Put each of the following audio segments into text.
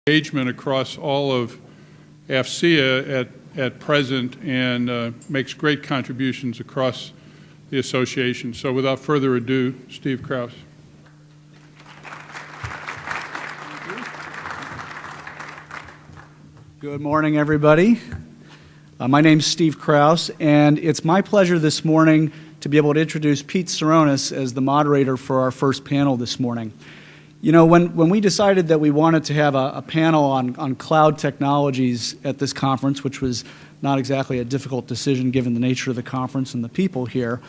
engagement across all of AFCEA at present and makes great contributions across the association. So without further ado, Steve Krause. Good morning, everybody. My name's Steve Krause, and it's my pleasure this morning to be able to introduce Pete Tseronis as the moderator for our first panel this morning. You know, when we decided that we wanted to have a panel on cloud technologies at this conference, which was not exactly a difficult decision given the nature of the conference and the people here,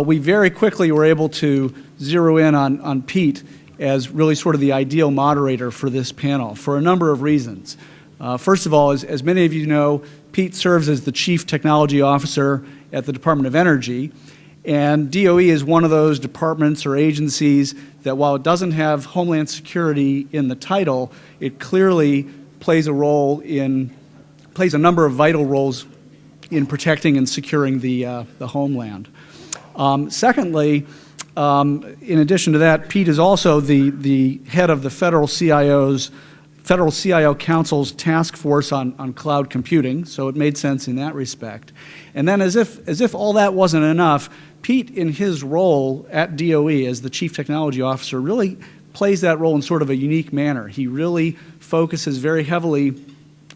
we very quickly were able to zero in on Pete as really sort of the ideal moderator for this panel for a number of reasons. First of all, as many of you know, Pete serves as the Chief Technology Officer at the Department of Energy, and DOE is one of those departments or agencies that while it doesn't have Homeland Security in the title, it clearly plays a number of vital roles in protecting and securing the homeland. Secondly, in addition to that, Pete is also the head of the Federal CIO Council's task force on cloud computing, so it made sense in that respect. And then as if all that wasn't enough, Pete, in his role at DOE as the Chief Technology Officer, really plays that role in sort of a unique manner. He really focuses very heavily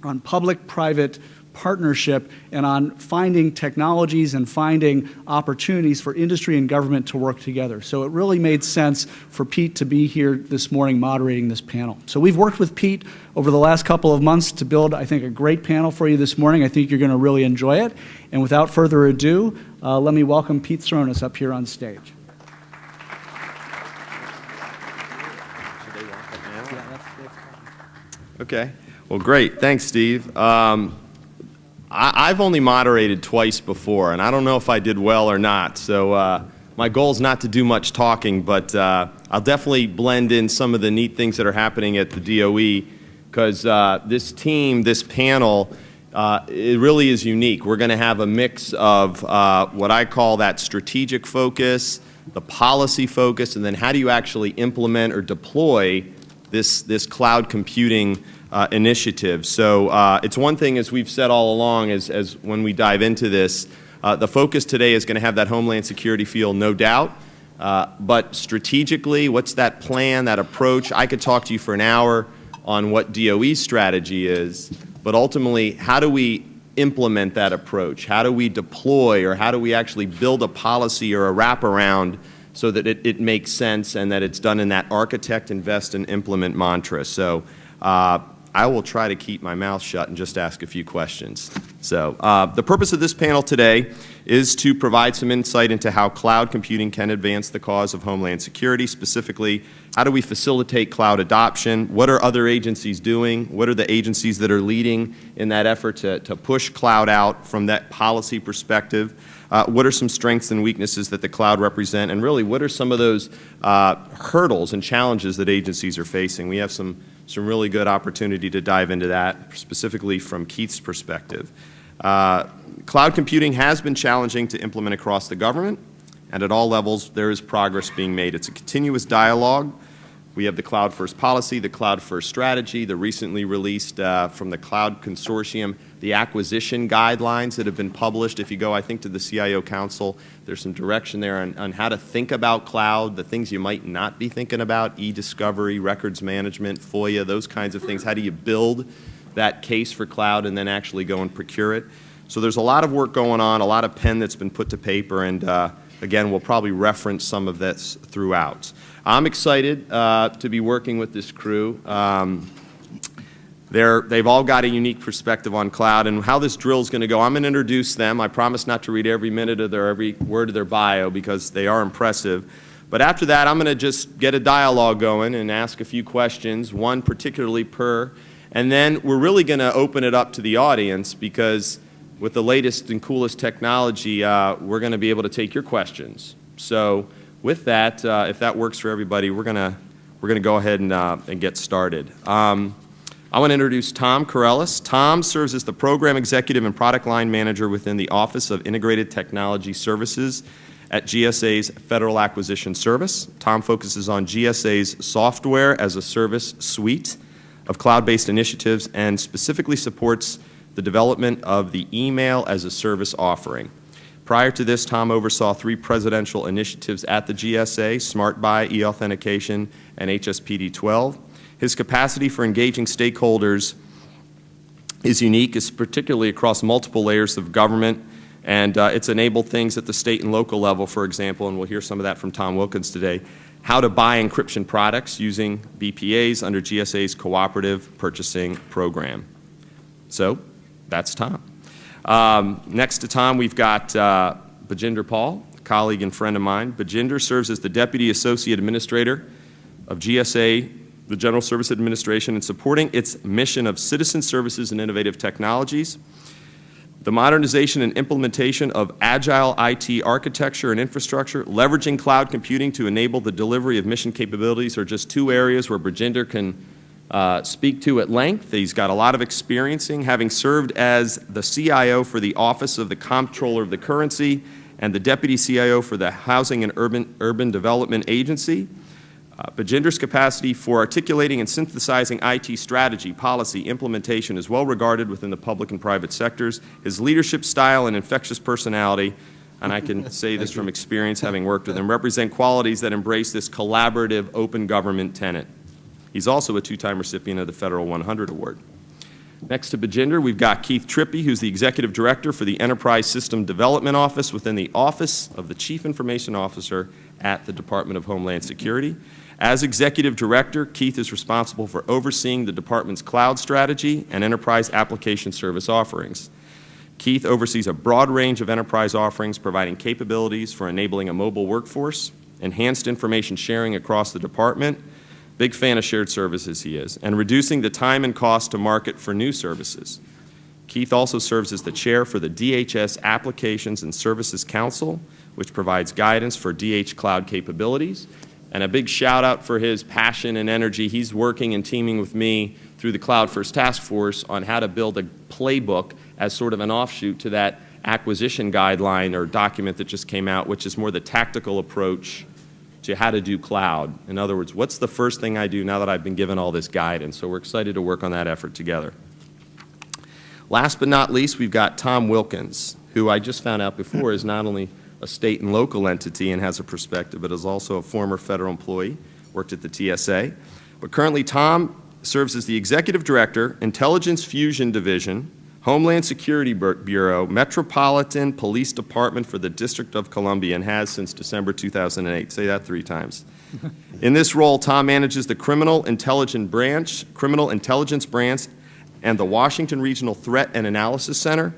on public-private partnership and on finding technologies and finding opportunities for industry and government to work together. So it really made sense for Pete to be here this morning moderating this panel. So we've worked with Pete over the last couple of months to build, I think, a great panel for you this morning. I think you're going to really enjoy it. And without further ado, let me welcome Pete Tseronis up here on stage. Okay. Well, great. Thanks, Steve. I've only moderated twice before, and I don't know if I did well or not. So my goal is not to do much talking, but I'll definitely blend in some of the neat things that are happening at the DOE, because this team, this panel, it really is unique. We're going to have a mix of what I call that strategic focus, the policy focus, and then how do you actually implement or deploy this cloud computing initiative. So it's one thing, as we've said all along, as when we dive into this, the focus today is going to have that Homeland Security feel, no doubt. But strategically, what's that plan, that approach? I could talk to you for an hour on what DOE's strategy is, but ultimately, how do we implement that approach? How do we deploy, or how do we actually build a policy or a wraparound so that it makes sense and that it's done in that architect, invest, and implement mantra? So I will try to keep my mouth shut and just ask a few questions. So the purpose of this panel today is to provide some insight into how cloud computing can advance the cause of Homeland Security. Specifically, how do we facilitate cloud adoption? What are other agencies doing? What are the agencies that are leading in that effort to push cloud out from that policy perspective? What are some strengths and weaknesses that the cloud represent? And really, what are some of those hurdles and challenges that agencies are facing? We have some really good opportunity to dive into that, specifically from Keith's perspective. Cloud computing has been challenging to implement across the government, and at all levels there is progress being made. It's a continuous dialogue. We have the Cloud First policy, the Cloud First strategy, the recently released from the Cloud Consortium, the acquisition guidelines that have been published. If you go, I think, to the CIO Council, there's some direction there on how to think about cloud, the things you might not be thinking about, e-discovery, records management, FOIA, those kinds of things. How do you build that case for cloud and then actually go and procure it? So there's a lot of work going on, a lot of pen that's been put to paper, and again, we'll probably reference some of this throughout. I'm excited to be working with this crew. They've all got a unique perspective on cloud and how this drill is going to go. I'm going to introduce them. I promise not to read every minute of every word of their bio because they are impressive. But after that, I'm going to just get a dialogue going and ask a few questions, one particularly per. And then we're really going to open it up to the audience because with the latest and coolest technology, we're going to be able to take your questions. So with that, if that works for everybody, we're going to go ahead and get started. I want to introduce Tom Kireilis. Tom serves as the Program Executive and Product Line Manager within the Office of Integrated Technology Services at GSA's Federal Acquisition Service. Tom focuses on GSA's software as a service suite, of cloud-based initiatives and specifically supports the development of the email as a service offering. Prior to this, Tom oversaw 3 presidential initiatives at the GSA, Smart Buy, e-authentication, and HSPD 12. His capacity for engaging stakeholders is unique, particularly across multiple layers of government, and it's enabled things at the state and local level, for example, and we'll hear some of that from Tom Wilkins today, how to buy encryption products using BPAs under GSA's Cooperative Purchasing Program. So that's Tom. Next to Tom, we've got Bajinder Paul, a colleague and friend of mine. Bajinder serves as the Deputy Associate Administrator of GSA, the General Service Administration, in supporting its mission of citizen services and innovative technologies. The modernization and implementation of agile IT architecture and infrastructure, leveraging cloud computing to enable the delivery of mission capabilities are just 2 areas where Bajinder can speak to at length. He's got a lot of experience, having served as the CIO for the Office of the Comptroller of the Currency and the Deputy CIO for the Housing and Urban Development Agency. Bajinder's capacity for articulating and synthesizing IT strategy, policy, implementation is well regarded within the public and private sectors. His leadership style and infectious personality, and I can say this from experience having worked with him, represent qualities that embrace this collaborative open government tenet. He's also a 2-time recipient of the Federal 100 Award. Next to Bajinder, we've got Keith Trippie, who's the Executive Director for the Enterprise System Development Office within the Office of the Chief Information Officer at the Department of Homeland Security. As Executive Director, Keith is responsible for overseeing the Department's cloud strategy and enterprise application service offerings. Keith oversees a broad range of enterprise offerings, providing capabilities for enabling a mobile workforce, enhanced information sharing across the Department, big fan of shared services he is, and reducing the time and cost to market for new services. Keith also serves as the chair for the DHS Applications and Services Council, which provides guidance for DH cloud capabilities. And a big shout out for his passion and energy. He's working and teaming with me through the Cloud First Task Force on how to build a playbook as sort of an offshoot to that acquisition guideline or document that just came out, which is more the tactical approach to how to do cloud. In other words, what's the first thing I do now that I've been given all this guidance? So we're excited to work on that effort together. Last but not least, we've got Tom Wilkins, who I just found out before is not only a state and local entity and has a perspective, but is also a former federal employee, worked at the TSA. But currently, Tom serves as the Executive Director, Intelligence Fusion Division, Homeland Security Bureau, Metropolitan Police Department for the District of Columbia, and has since December 2008. Say that 3 times. In this role, Tom manages the Criminal Intelligence Branch, and the Washington Regional Threat and Analysis Center.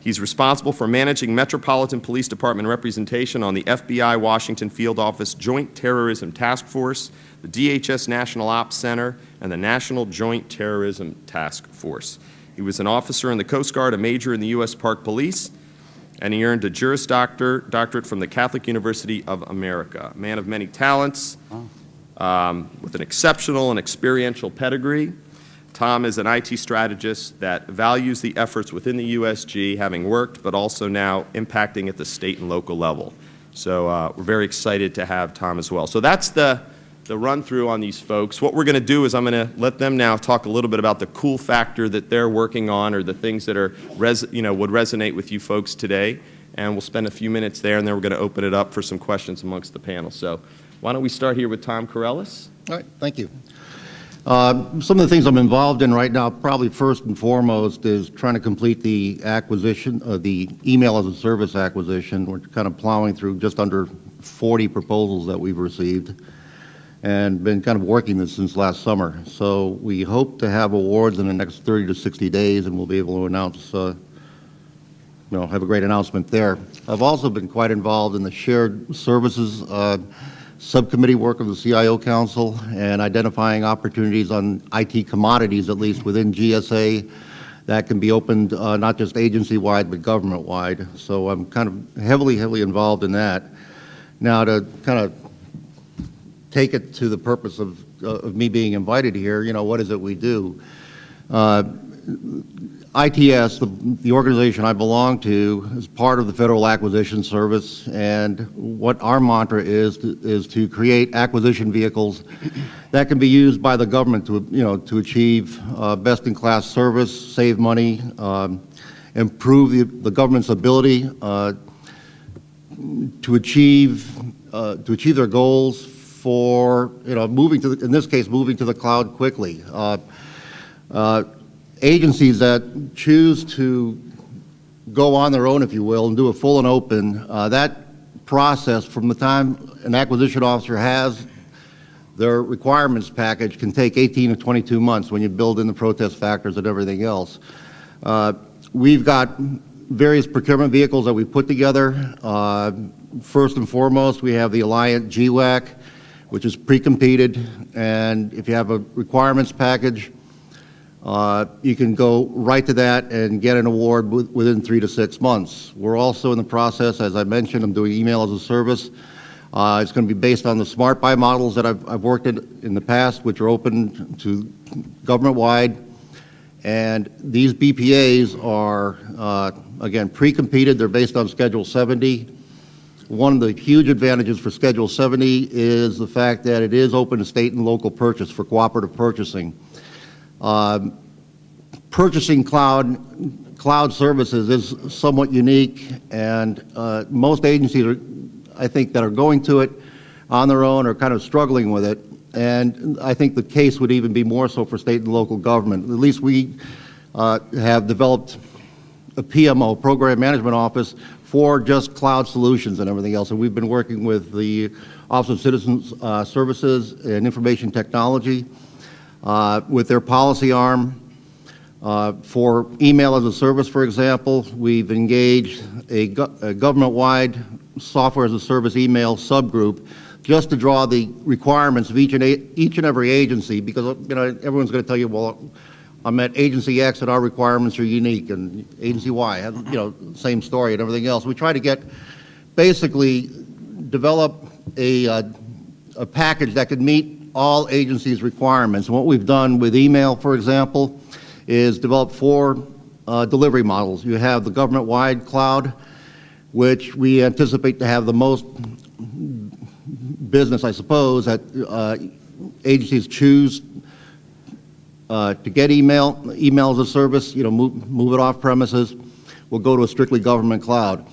He's responsible for managing Metropolitan Police Department representation on the FBI Washington Field Office Joint Terrorism Task Force, the DHS National Ops Center, and the National Joint Terrorism Task Force. He was an officer in the Coast Guard, a major in the U.S. Park Police, and he earned a Juris Doctorate from the Catholic University of America. A man of many talents, with an exceptional and experiential pedigree. Tom is an IT strategist that values the efforts within the USG, having worked, but also now impacting at the state and local level. So we're very excited to have Tom as well. So that's the run-through on these folks. What we're going to do is I'm going to let them now talk a little bit about the cool factor that they're working on, or the things that are would resonate with you folks today. And we'll spend a few minutes there, and then we're going to open it up for some questions amongst the panel. So why don't we start here with Tom Kireilis? All right, thank you. Some of the things I'm involved in right now, probably first and foremost, is trying to complete the acquisition of the email as a service acquisition. We're kind of plowing through just under 40 proposals that we've received, and been kind of working this since last summer. So we hope to have awards in the next 30 to 60 days, and we'll be able to announce, have a great announcement there. I've also been quite involved in the shared services subcommittee work of the CIO Council and identifying opportunities on IT commodities, at least within GSA, that can be opened not just agency-wide but government-wide. So I'm kind of heavily involved in that. Now, to kind of take it to the purpose of me being invited here, what is it we do? ITS, the organization I belong to, is part of the Federal Acquisition Service, and what our mantra is to create acquisition vehicles that can be used by the government to achieve best-in-class service, save money, improve the government's ability to achieve their goals for moving to in this case moving to the cloud quickly. Agencies that choose to go on their own, if you will, and do a full and open, that process from the time an acquisition officer has their requirements package can take 18 to 22 months when you build in the protest factors and everything else. We've got various procurement vehicles that we put together. First and foremost, we have the Alliant GWAC, which is pre-competed, and if you have a requirements package, you can go right to that and get an award within 3 to 6 months. We're also in the process, as I mentioned, I'm doing email as a service. It's going to be based on the smart buy models that I've worked in the past, which are open to government-wide. And these BPAs are, again, pre-competed. They're based on Schedule 70. One of the huge advantages for Schedule 70 is the fact that it is open to state and local purchase for cooperative purchasing. Purchasing cloud services is somewhat unique, and most agencies, I think, that are going to it on their own are kind of struggling with it. And I think the case would even be more so for state and local government. At least we have developed a PMO, Program Management Office, for just cloud solutions and everything else. And we've been working with the Office of Citizens Services and Information Technology with their policy arm. For email as a service, for example, we've engaged a government-wide software as a service email subgroup just to draw the requirements of each and every agency, because everyone's going to tell you, well, I'm at agency X and our requirements are unique, and agency Y, same story and everything else. We try to basically develop a package that could meet all agencies' requirements. And what we've done with email, for example, is develop 4 delivery models. You have the government-wide cloud, which we anticipate to have the most business, I suppose, that agencies choose to get email as a service, move it off premises, will go to a strictly government cloud.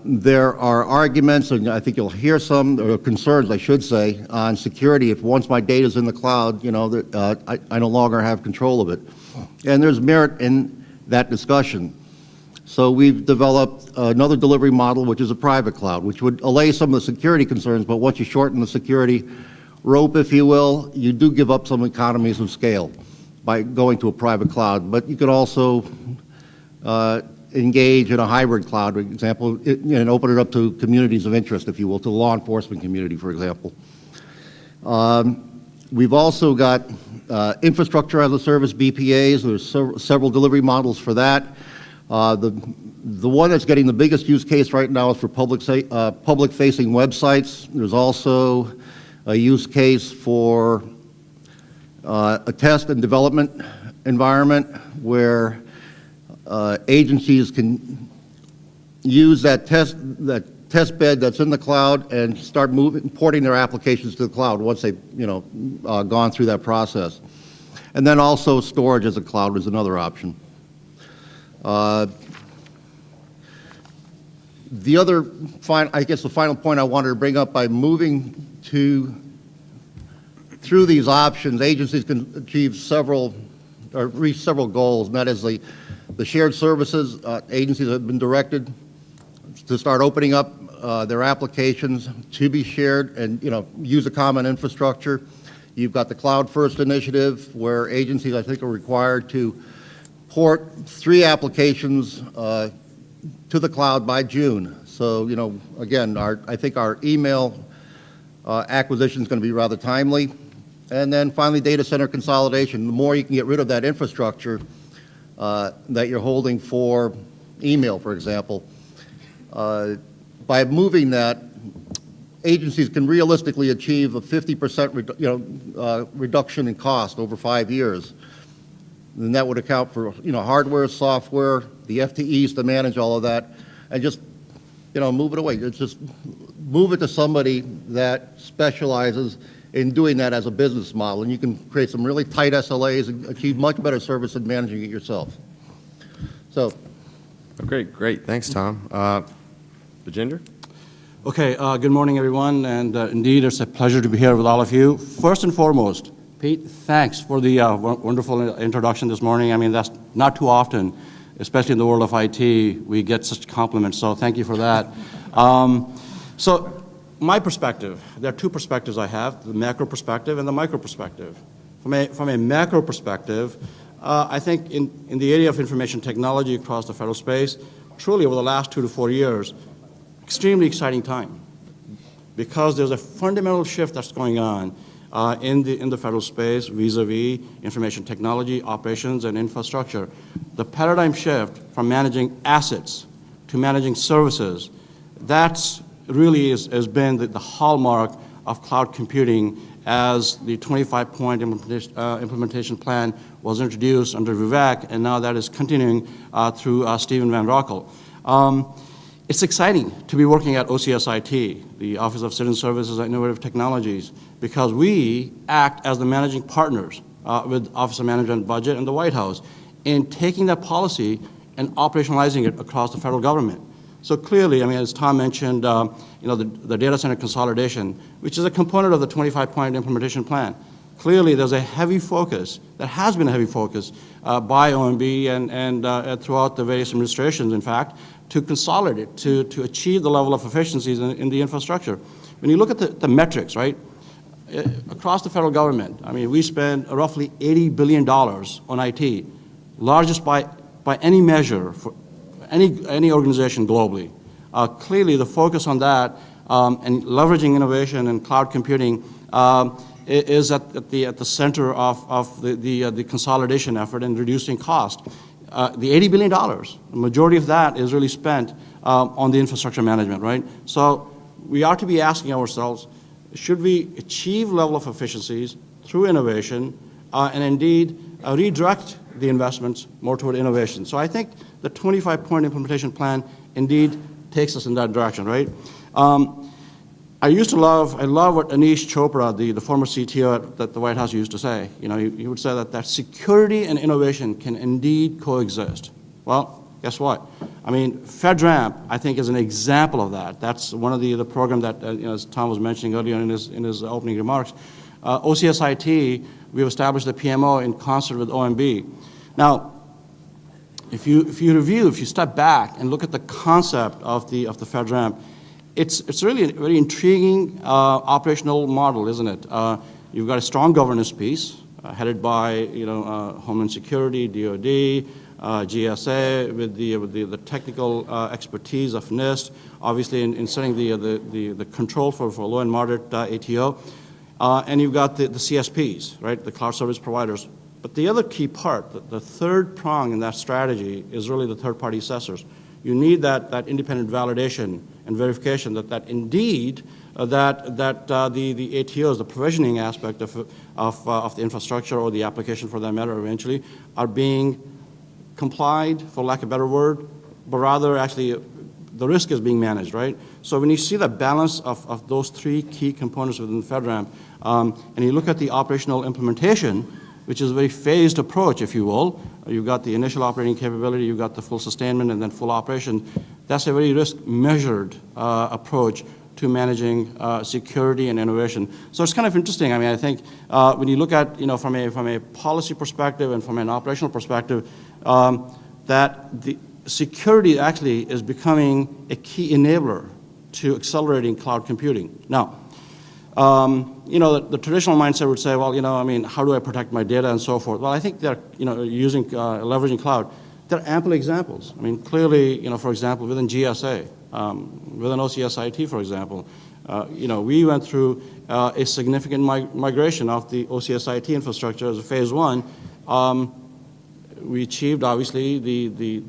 There are arguments, and I think you'll hear some, or concerns, I should say, on security. If once my data is in the cloud, I no longer have control of it. And there's merit in that discussion. So we've developed another delivery model, which is a private cloud, which would allay some of the security concerns, but once you shorten the security rope, if you will, you do give up some economies of scale by going to a private cloud. But you could also engage in a hybrid cloud, for example, and open it up to communities of interest, if you will, to the law enforcement community, for example. We've also got infrastructure as a service, BPAs. There's several delivery models for that. The one that's getting the biggest use case right now is for public-facing websites. There's also a use case for a test and development environment where agencies can use that test bed that's in the cloud and start porting their applications to the cloud once they've gone through that process. And then also storage as a cloud is another option. The other, the final point I wanted to bring up, by moving through these options, agencies can achieve reach several goals, and that is the shared services. Agencies have been directed to start opening up their applications to be shared and use a common infrastructure. You've got the Cloud First initiative, where agencies, I think, are required to port 3 applications to the cloud by June. So, again, I think our email acquisition is going to be rather timely. And then finally, data center consolidation. The more you can get rid of that infrastructure that you're holding for email, for example, by moving that, agencies can realistically achieve a 50% reduction in cost over 5 years. And that would account for, hardware, software, the FTEs to manage all of that, and just, move it away. It's just move it to somebody that specializes in doing that as a business model, and you can create some really tight SLAs and achieve much better service than managing it yourself. So. Great. Thanks, Tom. Bajinder? Okay, good morning, everyone, and indeed, it's a pleasure to be here with all of you. First and foremost, Pete, thanks for the wonderful introduction this morning. I mean, that's not too often, especially in the world of IT, we get such compliments, so thank you for that. So my perspective, there are two perspectives I have, the macro perspective and the micro perspective. From a macro perspective, I think in the area of information technology across the federal space, truly over the last 2 to 4 years, extremely exciting time, because there's a fundamental shift that's going on in the federal space vis-a-vis information technology, operations, and infrastructure. The paradigm shift from managing assets to managing services, that's really has been the hallmark of cloud computing as the 25-point implementation plan was introduced under Vivek, and now that is continuing through Stephen Van Rockel. It's exciting to be working at OCSIT, the Office of Citizen Services and Innovative Technologies, because we act as the managing partners with Office of Management and Budget and the White House in taking that policy and operationalizing it across the federal government. So clearly, I mean, as Tom mentioned, the data center consolidation, which is a component of the 25-point implementation plan. Clearly, there's a heavy focus, that has been a heavy focus by OMB and throughout the various administrations, in fact, to consolidate, to achieve the level of efficiencies in the infrastructure. When you look at the metrics, right, across the federal government, I mean, we spend roughly $80 billion on IT, largest by any measure for any organization globally. Clearly, the focus on that and leveraging innovation and cloud computing is at the center of the consolidation effort and reducing cost. The $80 billion, the majority of that is really spent on the infrastructure management, right? So we ought to be asking ourselves, should we achieve level of efficiencies through innovation and indeed redirect the investments more toward innovation? So I think the 25-point implementation plan indeed takes us in that direction, right? I love what Anish Chopra, the former CTO at the White House, used to say. He would say that security and innovation can indeed coexist. Well, guess what? I mean, FedRAMP, I think, is an example of that. That's one of the program that, as Tom was mentioning earlier in his opening remarks. OCSIT, we've established the PMO in concert with OMB. Now, if you step back and look at the concept of the FedRAMP, it's really a very intriguing operational model, isn't it? You've got a strong governance piece headed by Homeland Security, DoD, GSA, with the technical expertise of NIST, obviously in setting the control for low and moderate ATO, and you've got the CSPs, right, the cloud service providers. But the other key part, the third prong in that strategy, is really the third-party assessors. You need that independent validation and verification that indeed the ATOs, the provisioning aspect of the infrastructure or the application for that matter eventually, are being complied, for lack of a better word, but rather actually the risk is being managed, right? So when you see the balance of those three key components within FedRAMP, and you look at the operational implementation, which is a very phased approach, if you will. You've got the initial operating capability, you've got the full sustainment, and then full operation. That's a very risk-measured approach to managing security and innovation. So it's kind of interesting. I mean, I think when you look at, from a policy perspective and from an operational perspective, that the security actually is becoming a key enabler to accelerating cloud computing. Now, the traditional mindset would say, well, I mean, how do I protect my data and so forth? Well, I think they're, leveraging cloud. There are ample examples. I mean, clearly, for example, within GSA, within OCSIT, for example, we went through a significant migration of the OCSIT infrastructure as a phase one. We achieved, obviously, the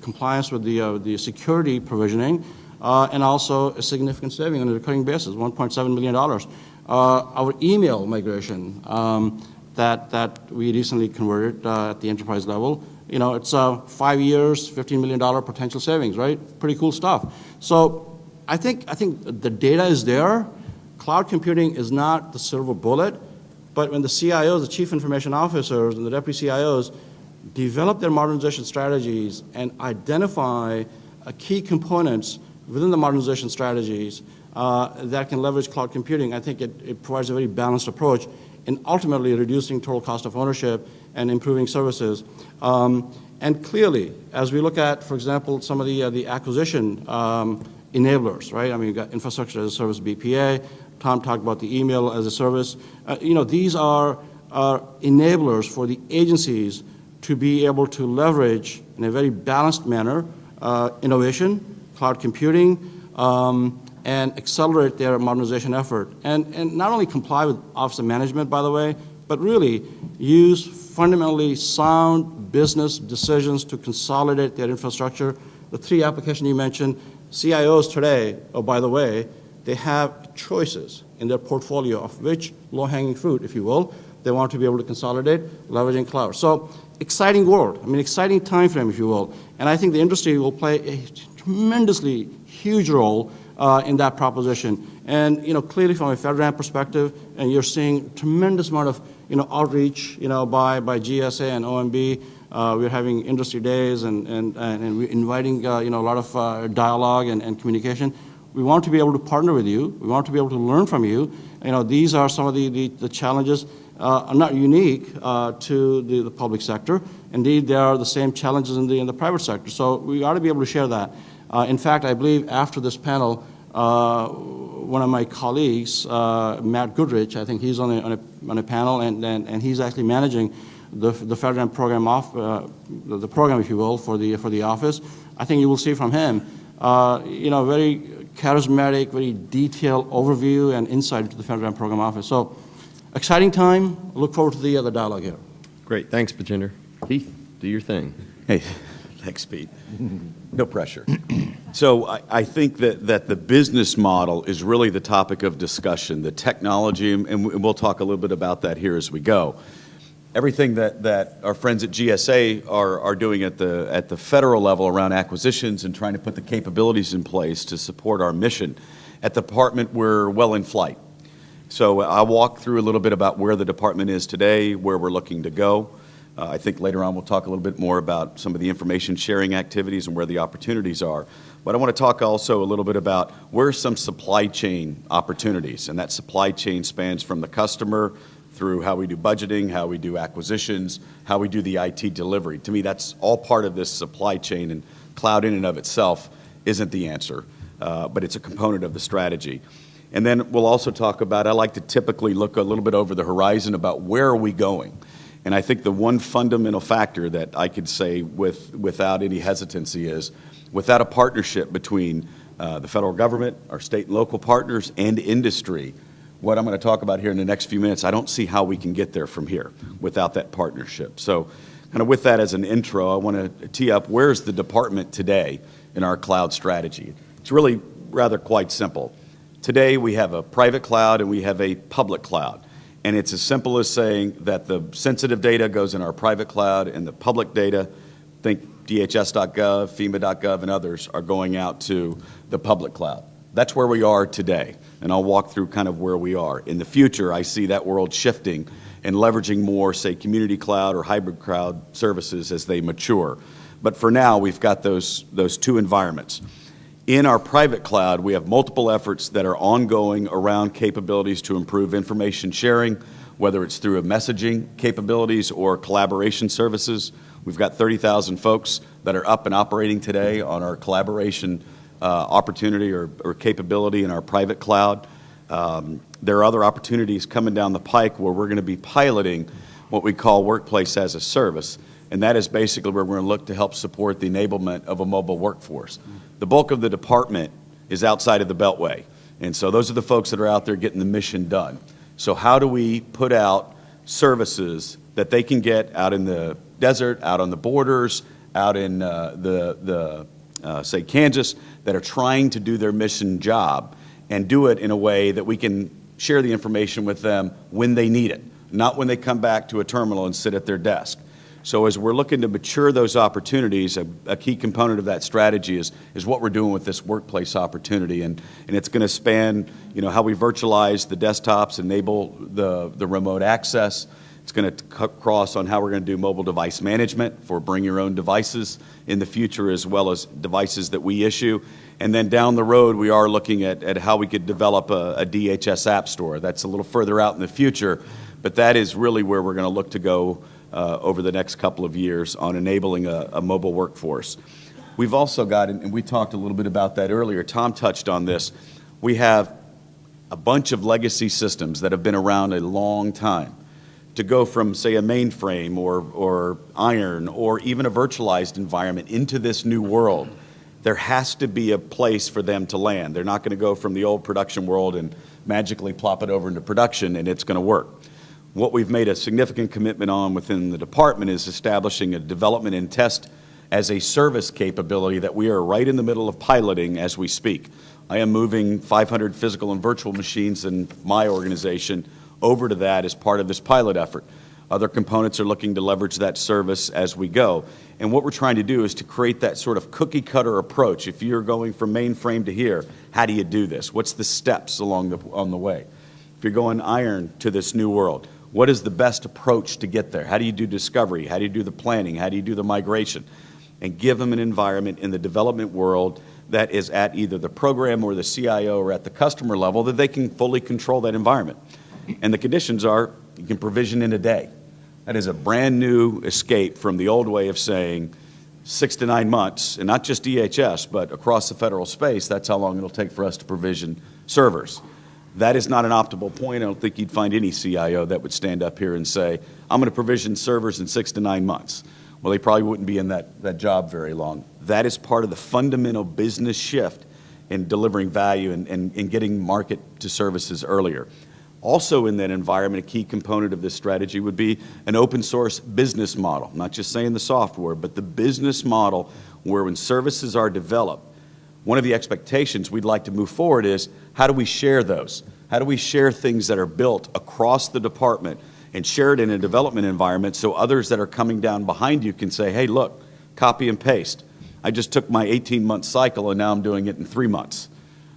compliance with the security provisioning, and also a significant saving on a recurring basis, $1.7 million. Our email migration, that we recently converted at the enterprise level. You know, it's 5 years, $15 million potential savings, right? Pretty cool stuff. So I think the data is there. Cloud computing is not the silver bullet, but when the CIOs, the chief information officers, and the deputy CIOs develop their modernization strategies and identify key components within the modernization strategies that can leverage cloud computing, I think it provides a very balanced approach in ultimately reducing total cost of ownership and improving services. And clearly, as we look at, for example, some of the acquisition enablers, right? I mean, you've got infrastructure as a service, BPA. Tom talked about the email as a service. You know, these are enablers for the agencies to be able to leverage in a very balanced manner innovation, cloud computing, and accelerate their modernization effort. And not only comply with Office of Management, by the way, but really use fundamentally sound business decisions to consolidate their infrastructure. The 3 applications you mentioned, CIOs today, oh, by the way, they have choices in their portfolio of which low-hanging fruit, if you will, they want to be able to consolidate, leveraging cloud. So exciting world, I mean, exciting time frame, if you will. And I think the industry will play a tremendously huge role in that proposition. And, you know, clearly from a FedRAMP perspective, and you're seeing tremendous amount of, you know, outreach, you know, by GSA and OMB. We're having industry days and we're inviting, you know, a lot of dialogue and communication. We want to be able to partner with you. We want to be able to learn from you. You know, these are some of the challenges are not unique to the public sector. Indeed, there are the same challenges in the private sector. So we ought to be able to share that. In fact, I believe after this panel, one of my colleagues, Matt Goodrich, I think he's on a panel, and he's actually managing the FedRAMP program the program, if you will, for the office. I think you will see from him, you know, very charismatic, very detailed overview and insight into the FedRAMP program office. So, exciting time. Look forward to the other dialogue here. Great. Thanks, Bajinder. Keith, do your thing. Hey, thanks, Pete. No pressure. So I think that the business model is really the topic of discussion, the technology, and we'll talk a little bit about that here as we go. Everything that our friends at GSA are doing at the federal level around acquisitions and trying to put the capabilities in place to support our mission. At the department, we're well in flight. So I'll walk through a little bit about where the department is today, where we're looking to go. I think later on we'll talk a little bit more about some of the information sharing activities and where the opportunities are. But I want to talk also a little bit about where are some supply chain opportunities, and that supply chain spans from the customer through how we do budgeting, how we do acquisitions, how we do the IT delivery. To me, that's all part of this supply chain, and cloud in and of itself isn't the answer, but it's a component of the strategy. And then we'll also talk about, I like to typically look a little bit over the horizon about where are we going. And I think the one fundamental factor that I could say without any hesitancy is, without a partnership between the federal government, our state and local partners, and industry, what I'm going to talk about here in the next few minutes, I don't see how we can get there from here without that partnership. So kind of with that as an intro, I want to tee up where's the department today in our cloud strategy. It's really rather quite simple. Today we have a private cloud and we have a public cloud. And it's as simple as saying that the sensitive data goes in our private cloud and the public data, think DHS.gov, FEMA.gov, and others, are going out to the public cloud. That's where we are today, and I'll walk through kind of where we are. In the future, I see that world shifting and leveraging more, say, community cloud or hybrid cloud services as they mature. But for now, we've got those 2 environments. In our private cloud, we have multiple efforts that are ongoing around capabilities to improve information sharing, whether it's through messaging capabilities or collaboration services. We've got 30,000 folks that are up and operating today on our collaboration opportunity or capability in our private cloud. There are other opportunities coming down the pike where we're going to be piloting what we call workplace as a service, and that is basically where we're going to look to help support the enablement of a mobile workforce. The bulk of the department is outside of the Beltway, and so those are the folks that are out there getting the mission done. So how do we put out services that they can get out in the desert, out on the borders, out in say Kansas, that are trying to do their mission job, and do it in a way that we can share the information with them when they need it, not when they come back to a terminal and sit at their desk. So as we're looking to mature those opportunities, a key component of that strategy is what we're doing with this workplace opportunity. And it's going to span, how we virtualize the desktops, enable the remote access. It's going to cross on how we're going to do mobile device management for bring your own devices in the future, as well as devices that we issue. And then down the road, we are looking at how we could develop a DHS app store. That's a little further out in the future, but that is really where we're going to look to go over the next couple of years on enabling a mobile workforce. We've also got, and we talked a little bit about that earlier, Tom touched on this, we have a bunch of legacy systems that have been around a long time. To go from, say, a mainframe or iron or even a virtualized environment into this new world, there has to be a place for them to land. They're not going to go from the old production world and magically plop it over into production and it's going to work. What we've made a significant commitment on within the department is establishing a development and test as a service capability that we are right in the middle of piloting as we speak. I am moving 500 physical and virtual machines in my organization over to that as part of this pilot effort. Other components are looking to leverage that service as we go. And what we're trying to do is to create that sort of cookie-cutter approach. If you're going from mainframe to here, how do you do this? What's the steps on the way? If you're going iron to this new world, what is the best approach to get there? How do you do discovery? How do you do the planning? How do you do the migration? And give them an environment in the development world that is at either the program or the CIO or at the customer level that they can fully control that environment. And the conditions are, you can provision in a day. That is a brand new escape from the old way of saying 6 to 9 months, and not just DHS, but across the federal space, that's how long it'll take for us to provision servers. That is not an optimal point. I don't think you'd find any CIO that would stand up here and say, I'm going to provision servers in 6 to 9 months. Well, they probably wouldn't be in that job very long. That is part of the fundamental business shift in delivering value and getting market to services earlier. Also in that environment, a key component of this strategy would be an open source business model, not just saying the software, but the business model where when services are developed, one of the expectations we'd like to move forward is how do we share those? How do we share things that are built across the department and share it in a development environment so others that are coming down behind you can say, hey, look, copy and paste. I just took my 18-month cycle and now I'm doing it in 3 months.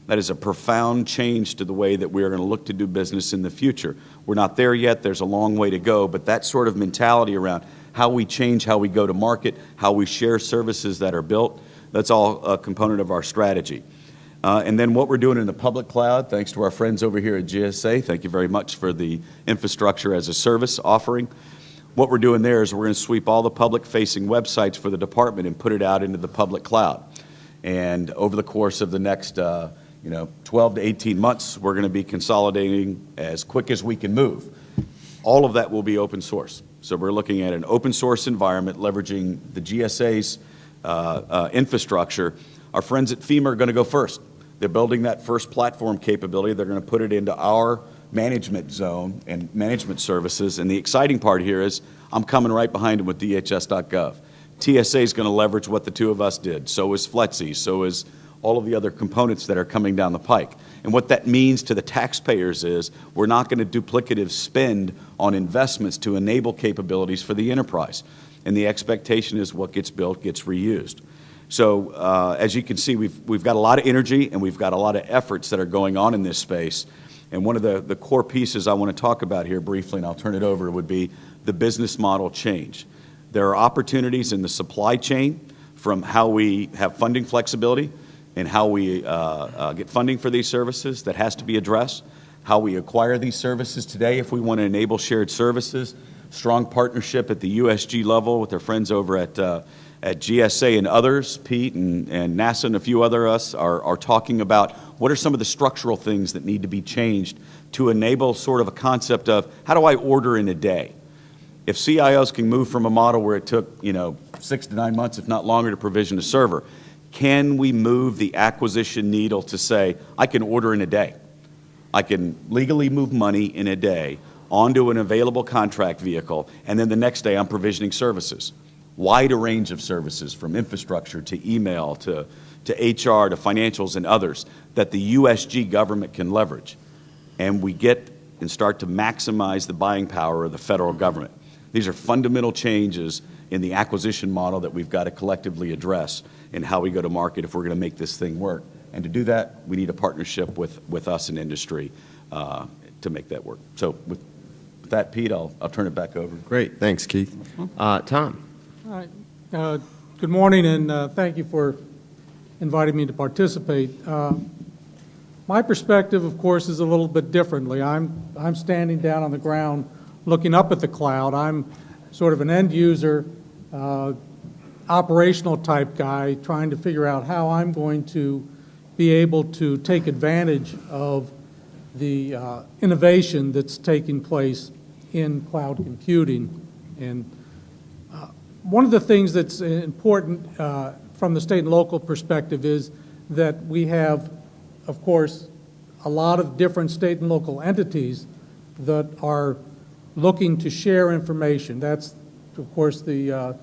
That is a profound change to the way that we are going to look to do business in the future. We're not there yet. There's a long way to go, but that sort of mentality around how we change, how we go to market, how we share services that are built, that's all a component of our strategy. And then what we're doing in the public cloud, thanks to our friends over here at GSA, thank you very much for the infrastructure as a service offering. What we're doing there is we're going to sweep all the public-facing websites for the department and put it out into the public cloud. And over the course of the next 12 to 18 months, we're going to be consolidating as quick as we can move. All of that will be open source. So we're looking at an open source environment, leveraging the GSA's infrastructure. Our friends at FEMA are going to go first. They're building that first platform capability. They're going to put it into our management zone and management services. And the exciting part here is I'm coming right behind them with DHS.gov. TSA is going to leverage what the two of us did. So is FLETC. So is all of the other components that are coming down the pike. And what that means to the taxpayers is we're not going to duplicative spend on investments to enable capabilities for the enterprise. And the expectation is what gets built gets reused. So as you can see, we've got a lot of energy and we've got a lot of efforts that are going on in this space. And one of the core pieces I want to talk about here briefly, and I'll turn it over, would be the business model change. There are opportunities in the supply chain from how we have funding flexibility and how we get funding for these services that has to be addressed, how we acquire these services today if we want to enable shared services, strong partnership at the USG level with our friends over at GSA and others, Pete and NASA and a few other us are talking about what are some of the structural things that need to be changed to enable sort of a concept of how do I order in a day? If CIOs can move from a model where it took 6 to 9 months, if not longer, to provision a server, can we move the acquisition needle to say, I can order in a day. I can legally move money in a day onto an available contract vehicle, and then the next day I'm provisioning services. Wide a range of services, from infrastructure to email to HR to financials and others, that the USG government can leverage. And we get and start to maximize the buying power of the federal government. These are fundamental changes in the acquisition model that we've got to collectively address in how we go to market if we're going to make this thing work. And to do that, we need a partnership with us and industry to make that work. So with that, Pete, I'll turn it back over. Great. Thanks, Keith. Tom. All right. Good morning, and thank you for inviting me to participate. My perspective, of course, is a little bit differently. I'm standing down on the ground looking up at the cloud. I'm sort of an end user, operational type guy trying to figure out how I'm going to be able to take advantage of the innovation that's taking place in cloud computing. And one of the things that's important from the state and local perspective is that we have, of course, a lot of different state and local entities that are looking to share information. That's, of course, the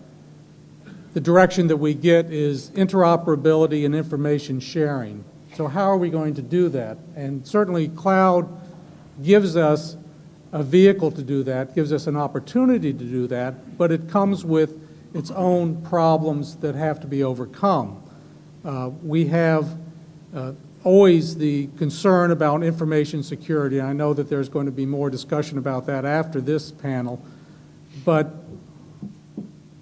direction that we get is interoperability and information sharing. So how are we going to do that? And certainly cloud gives us a vehicle to do that, gives us an opportunity to do that, but it comes with its own problems that have to be overcome. We have always the concern about information security. I know that there's going to be more discussion about that after this panel, but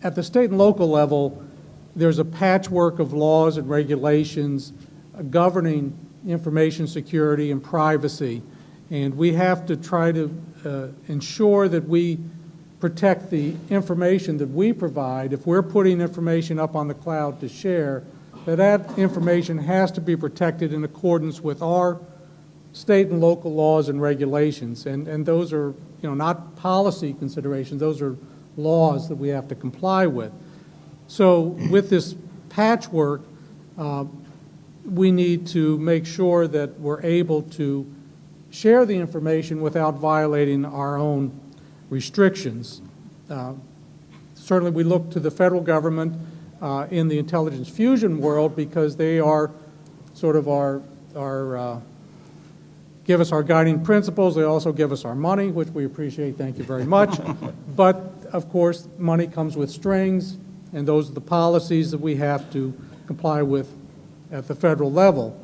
at the state and local level, there's a patchwork of laws and regulations governing information security and privacy, and we have to try to ensure that we protect the information that we provide. If we're putting information up on the cloud to share, that information has to be protected in accordance with our state and local laws and regulations. And those are, not policy considerations, those are laws that we have to comply with. So with this patchwork, we need to make sure that we're able to share the information without violating our own restrictions. Certainly we look to the federal government in the intelligence fusion world because they are sort of give us our guiding principles. They also give us our money, which we appreciate. Thank you very much. But of course, money comes with strings, and those are the policies that we have to comply with at the federal level.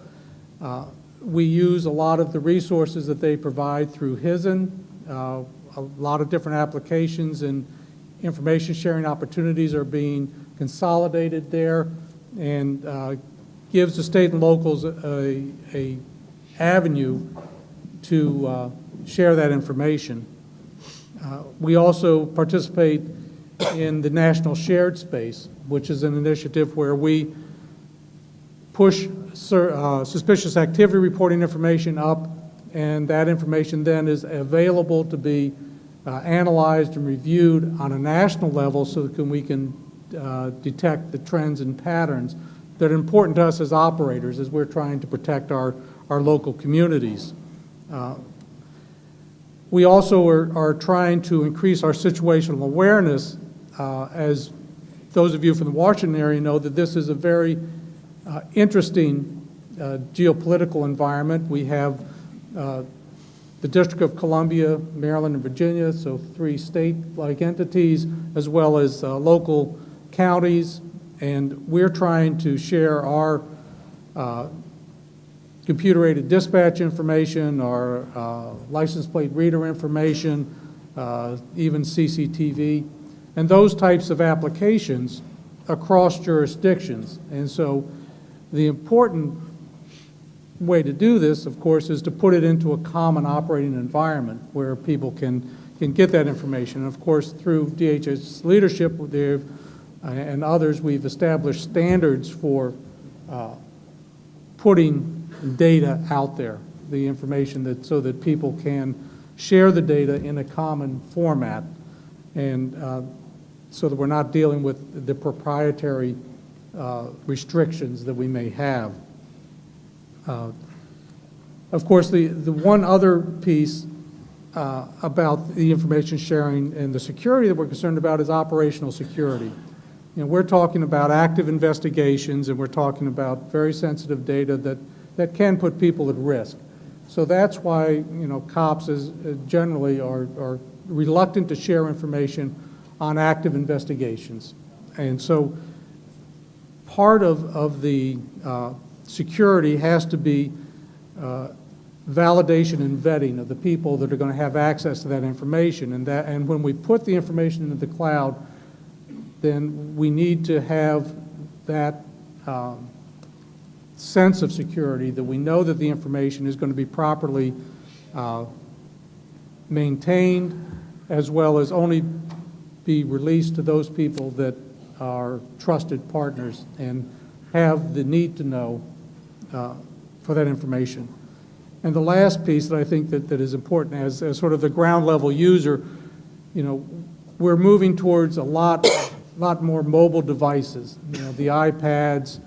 We use a lot of the resources that they provide through HISN, a lot of different applications and information sharing opportunities are being consolidated there, and gives the state and locals a avenue to share that information. We also participate in the National Shared Space, which is an initiative where we push suspicious activity reporting information up, and that information then is available to be analyzed and reviewed on a national level so that we can detect the trends and patterns that are important to us as operators as we're trying to protect our local communities. We also are trying to increase our situational awareness. As those of you from the Washington area know, that this is a very interesting geopolitical environment. We have the District of Columbia, Maryland, and Virginia, so 3 state-like entities, as well as local counties, and we're trying to share our computer-aided dispatch information, our license plate reader information, even CCTV, and those types of applications across jurisdictions. And so the important way to do this, of course, is to put it into a common operating environment where people can get that information. And of course, through DHS leadership and others, we've established standards for putting data out there, the information so that people can share the data in a common format, and so that we're not dealing with the proprietary restrictions that we may have. Of course, the one other piece about the information sharing and the security that we're concerned about is operational security. We're talking about active investigations, and we're talking about very sensitive data that can put people at risk. So that's why, cops generally are reluctant to share information on active investigations. And so part of the security has to be validation and vetting of the people that are going to have access to that information. And when we put the information into the cloud, then we need to have that sense of security that we know that the information is going to be properly maintained, as well as only be released to those people that are trusted partners and have the need to know for that information. And the last piece that I think that is important as sort of the ground level user, we're moving towards a lot more mobile devices, the iPads,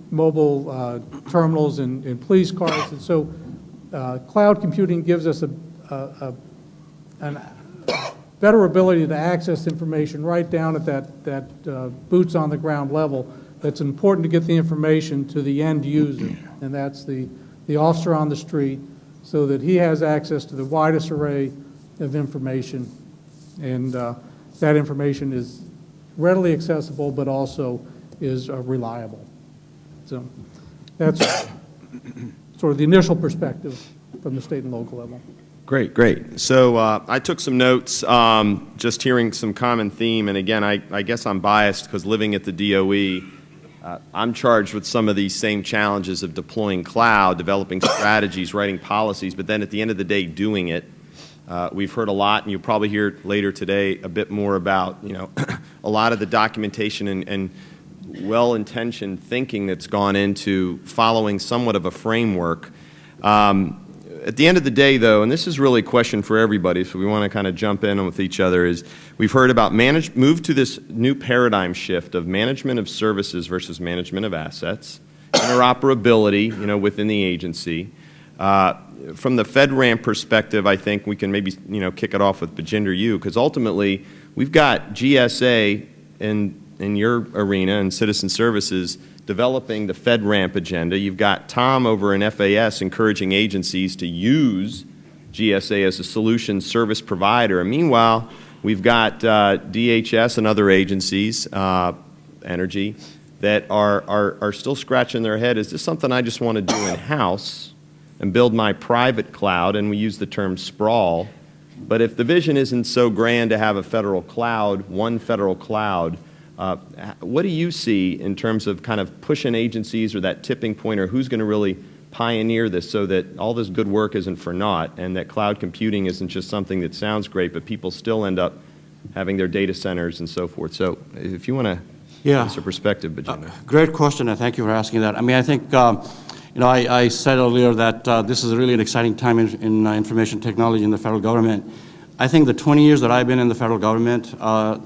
mobile terminals in police cars. And so cloud computing gives us a better ability to access information right down at that boots on the ground level. That's important to get the information to the end user, and that's the officer on the street, so that he has access to the widest array of information, and that information is readily accessible but also is reliable. So that's sort of the initial perspective from the state and local level. Great, great. So I took some notes, just hearing some common theme, and again, I guess I'm biased because living at the DOE, I'm charged with some of these same challenges of deploying cloud, developing strategies, writing policies, but then at the end of the day, doing it. We've heard a lot, and you'll probably hear later today a bit more about, a lot of the documentation and well-intentioned thinking that's gone into following somewhat of a framework. At the end of the day, though, and this is really a question for everybody, so we want to kind of jump in with each other, is we've heard about move to this new paradigm shift of management of services versus management of assets, interoperability, within the agency. From the FedRAMP perspective, I think we can maybe, kick it off with Bajinder, because ultimately we've got GSA in your arena and citizen services developing the FedRAMP agenda. You've got Tom over in FAS encouraging agencies to use GSA as a solution service provider. And meanwhile, we've got DHS and other agencies, energy, that are still scratching their head. Is this something I just want to do in-house and build my private cloud? And we use the term sprawl. But if the vision isn't so grand to have a federal cloud, one federal cloud, what do you see in terms of kind of pushing agencies or that tipping point, or who's going to really pioneer this so that all this good work isn't for naught and that cloud computing isn't just something that sounds great, but people still end up having their data centers and so forth? So if you want to give us a perspective, Bajinder. Great question, and thank you for asking that. I mean, I think, I said earlier that this is really an exciting time in information technology in the federal government. I think the 20 years that I've been in the federal government,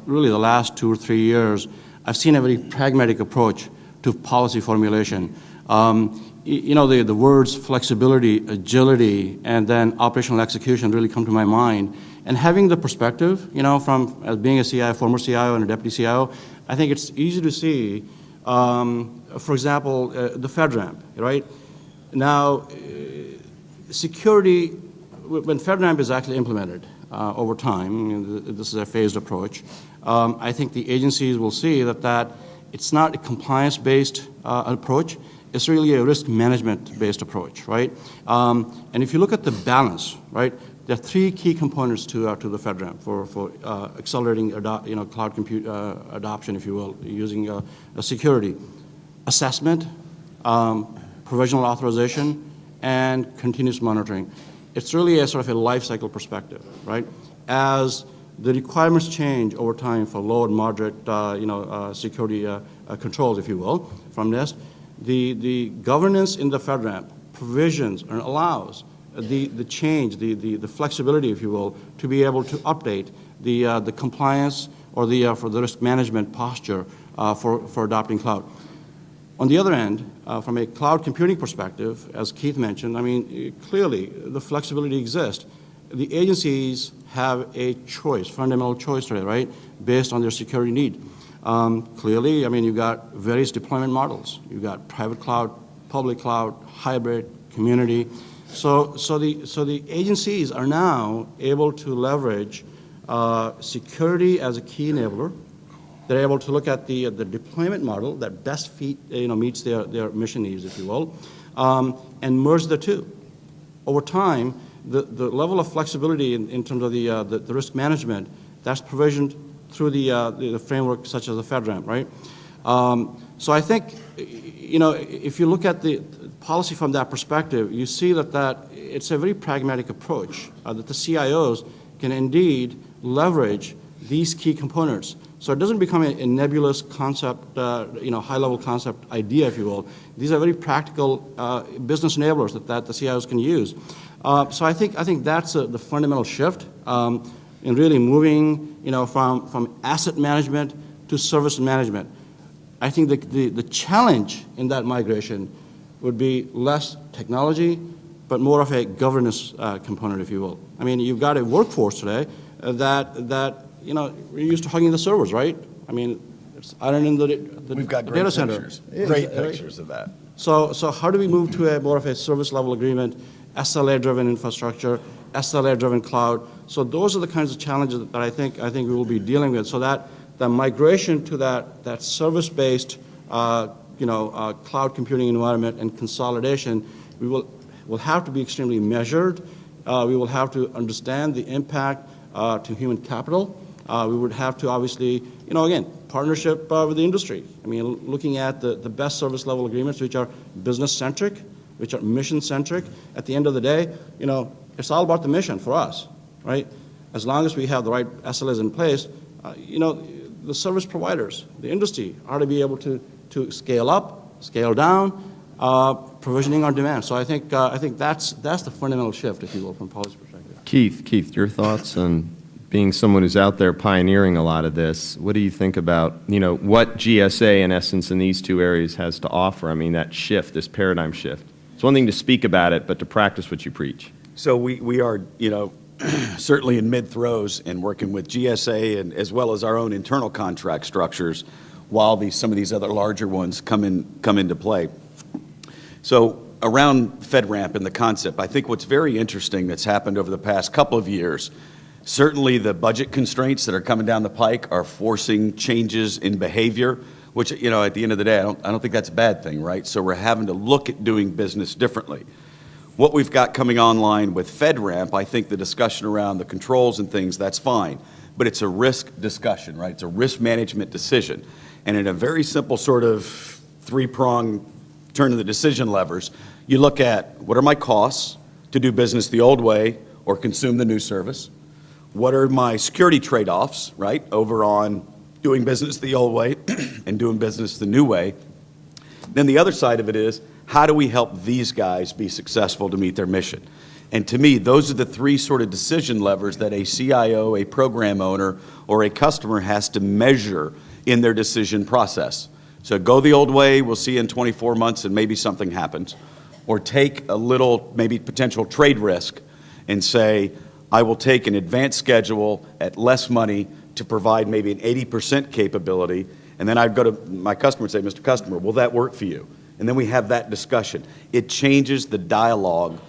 really the last 2 or 3 years, I've seen a very pragmatic approach to policy formulation. The words flexibility, agility, and then operational execution really come to my mind. And having the perspective, from as being a CIO, former CIO and a deputy CIO, I think it's easy to see, for example, the FedRAMP, right? Now, security, when FedRAMP is actually implemented, over time, this is a phased approach, I think the agencies will see that it's not a compliance-based approach, it's really a risk management-based approach, right? And if you look at the balance, right, there are 3 key components to the FedRAMP for accelerating cloud compute adoption, if you will, using security: assessment, provisional authorization, and continuous monitoring. It's really a sort of a life cycle perspective, right? As the requirements change over time for low and moderate, security controls, if you will, from this, the governance in the FedRAMP provisions and allows the change, the flexibility, if you will, to be able to update the compliance or for the risk management posture for adopting cloud. On the other end, from a cloud computing perspective, as Keith mentioned, I mean, clearly the flexibility exists. The agencies have a choice, fundamental choice today, right, based on their security need. Clearly, I mean, you've got various deployment models. You've got private cloud, public cloud, hybrid, community. So the agencies are now able to leverage security as a key enabler. They're able to look at the deployment model that best meets their mission needs, if you will, and merge the two. Over time, the level of flexibility in terms of the risk management, that's provisioned through the framework such as the FedRAMP, right? So I think, if you look at the policy from that perspective, you see that it's a very pragmatic approach, that the CIOs can indeed leverage these key components. So it doesn't become a nebulous concept, high-level concept idea, if you will. These are very practical business enablers that the CIOs can use. So I think that's the fundamental shift in really moving, from asset management to service management. I think the challenge in that migration would be less technology, but more of a governance component, if you will. I mean, you've got a workforce today that we're used to hugging the servers, right? I mean, it's iron in the We've got great data center. pictures. Great pictures of that. So how do we move to a more of a service level agreement, SLA-driven infrastructure, SLA-driven cloud? So those are the kinds of challenges that I think we will be dealing with. So that the migration to that service-based, cloud computing environment and consolidation, will have to be extremely measured. We will have to understand the impact to human capital. We would have to obviously, again, partnership with the industry. I mean, looking at the best service level agreements, which are business-centric, which are mission-centric. At the end of the day, it's all about the mission for us, right? As long as we have the right SLAs in place, the service providers, the industry, are to be able to scale up, scale down, provisioning on demand. So I think that's the fundamental shift, if you will, from policy perspective. Keith, your thoughts on being someone who's out there pioneering a lot of this? What do you think about, what GSA, in essence, in these two areas has to offer? I mean, that shift, this paradigm shift. It's one thing to speak about it, but to practice what you preach. So we are, certainly in mid-throes and working with GSA and as well as our own internal contract structures while some of these other larger ones come into play. So around FedRAMP and the concept, I think what's very interesting that's happened over the past couple of years, certainly the budget constraints that are coming down the pike are forcing changes in behavior, which, at the end of the day, I don't think that's a bad thing, right? So we're having to look at doing business differently. What we've got coming online with FedRAMP, I think the discussion around the controls and things, that's fine. But it's a risk discussion, right? It's a risk management decision. And in a very simple sort of three-prong turn of the decision levers, you look at what are my costs to do business the old way or consume the new service? What are my security trade-offs, right, over on doing business the old way and doing business the new way? Then the other side of it is, how do we help these guys be successful to meet their mission? And to me, those are the three sort of decision levers that a CIO, a program owner, or a customer has to measure in their decision process. So go the old way, we'll see in 24 months and maybe something happens. Or take a little, maybe potential trade risk and say, I will take an advanced schedule at less money to provide maybe an 80% capability, and then I'd go to my customer and say, Mr. Customer, will that work for you? And then we have that discussion. It changes the dialogue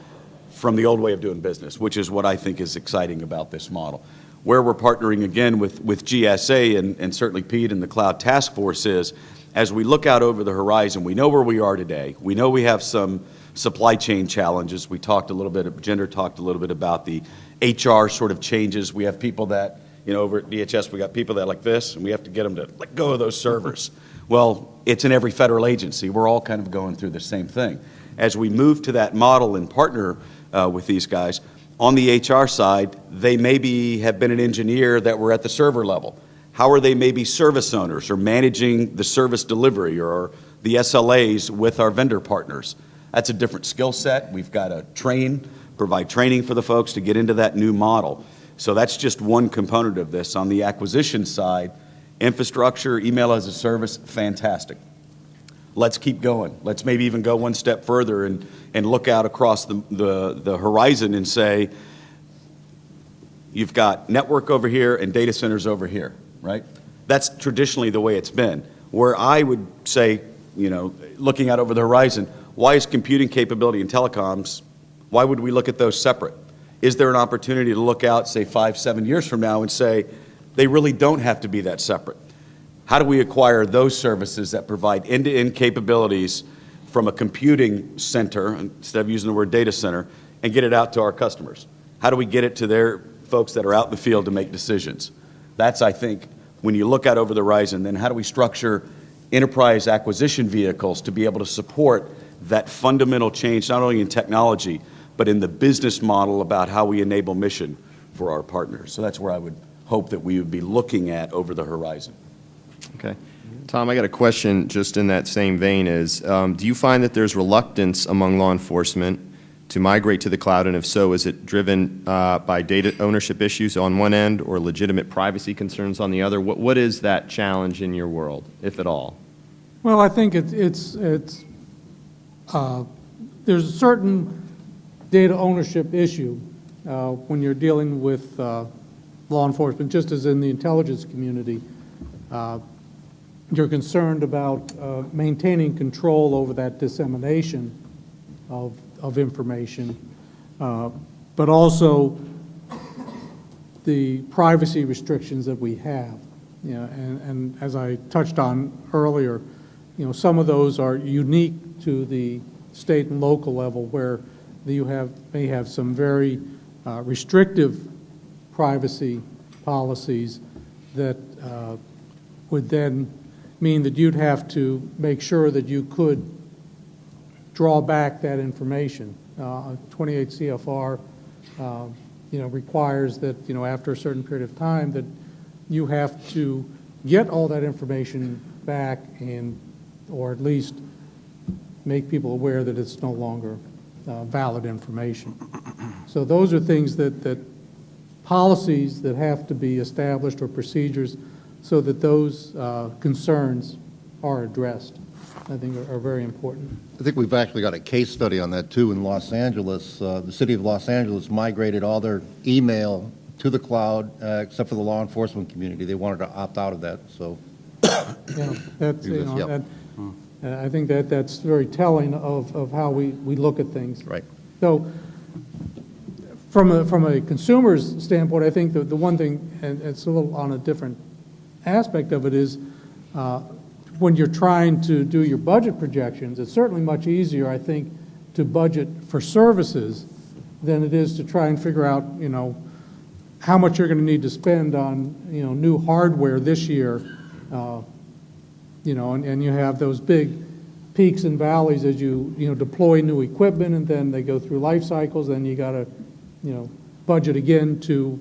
from the old way of doing business, which is what I think is exciting about this model. Where we're partnering again with GSA and certainly Pete and the Cloud Task Force is, as we look out over the horizon, we know where we are today. We know we have some supply chain challenges. We talked a little bit, Bajinder talked a little bit about the HR sort of changes. We have people that, over at DHS, we got people that like this, and we have to get them to let go of those servers. Well, it's in every federal agency. We're all kind of going through the same thing. As we move to that model and partner with these guys, on the HR side, they maybe have been an engineer that were at the server level. How are they maybe service owners or managing the service delivery or the SLAs with our vendor partners? That's a different skill set. We've got to provide training for the folks to get into that new model. So that's just one component of this. On the acquisition side, infrastructure, email as a service, fantastic. Let's keep going. Let's maybe even go one step further and look out across the horizon and say, you've got network over here and data centers over here, right? That's traditionally the way it's been. Where I would say, looking out over the horizon, why is computing capability and telecoms, why would we look at those separate? Is there an opportunity to look out, say, 5, 7 years from now and say, they really don't have to be that separate? How do we acquire those services that provide end-to-end capabilities from a computing center, instead of using the word data center, and get it out to our customers? How do we get it to their folks that are out in the field to make decisions? That's, I think, when you look out over the horizon, then how do we structure enterprise acquisition vehicles to be able to support that fundamental change, not only in technology, but in the business model about how we enable mission for our partners? So that's where I would hope that we would be looking at over the horizon. Okay. Tom, I got a question just in that same vein is, do you find that there's reluctance among law enforcement to migrate to the cloud, and if so, is it driven by data ownership issues on one end or legitimate privacy concerns on the other? What is that challenge in your world, if at all? Well, I think there's a certain data ownership issue when you're dealing with law enforcement, just as in the intelligence community. You're concerned about maintaining control over that dissemination of information, but also the privacy restrictions that we have. You know, and as I touched on earlier, you know, some of those are unique to the state and local level, where you may have some very restrictive privacy policies that would then mean that you'd have to make sure that you could draw back that information. 28 CFR, you know, requires that, you know, after a certain period of time that you have to get all that information back, and or at least make people aware that it's no longer valid information. So those are things that policies that have to be established, or procedures, so that those concerns are addressed, I think are very important. I think we've actually got a case study on that too in Los Angeles. The city of Los Angeles migrated all their email to the cloud, except for the law enforcement community. They wanted to opt out of that. So, yeah, that's, you know, Yep. I think that's very telling of how we look at things. Right. So, from a consumer's standpoint, I think the one thing, and it's a little on a different aspect of it, is when you're trying to do your budget projections, it's certainly much easier, I think, to budget for services than it is to try and figure out, you know, how much you're going to need to spend on, you know, new hardware this year, you know, and you have those big peaks and valleys as you know, deploy new equipment, and then they go through life cycles, and you got to, you know, budget again to,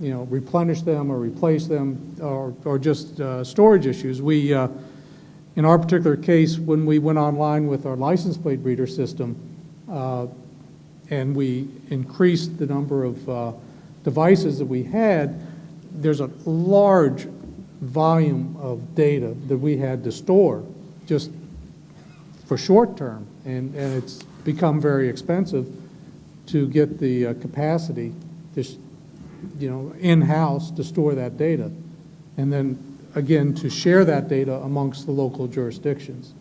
you know, replenish them or replace them, or just storage issues. We, in our particular case, when we went online with our license plate reader system, and we increased the number of devices that we had, there's a large volume of data that we had to store just for short term, and it's become very expensive to get the capacity to, you know, in-house to store that data, and then again to share that data amongst the local jurisdictions.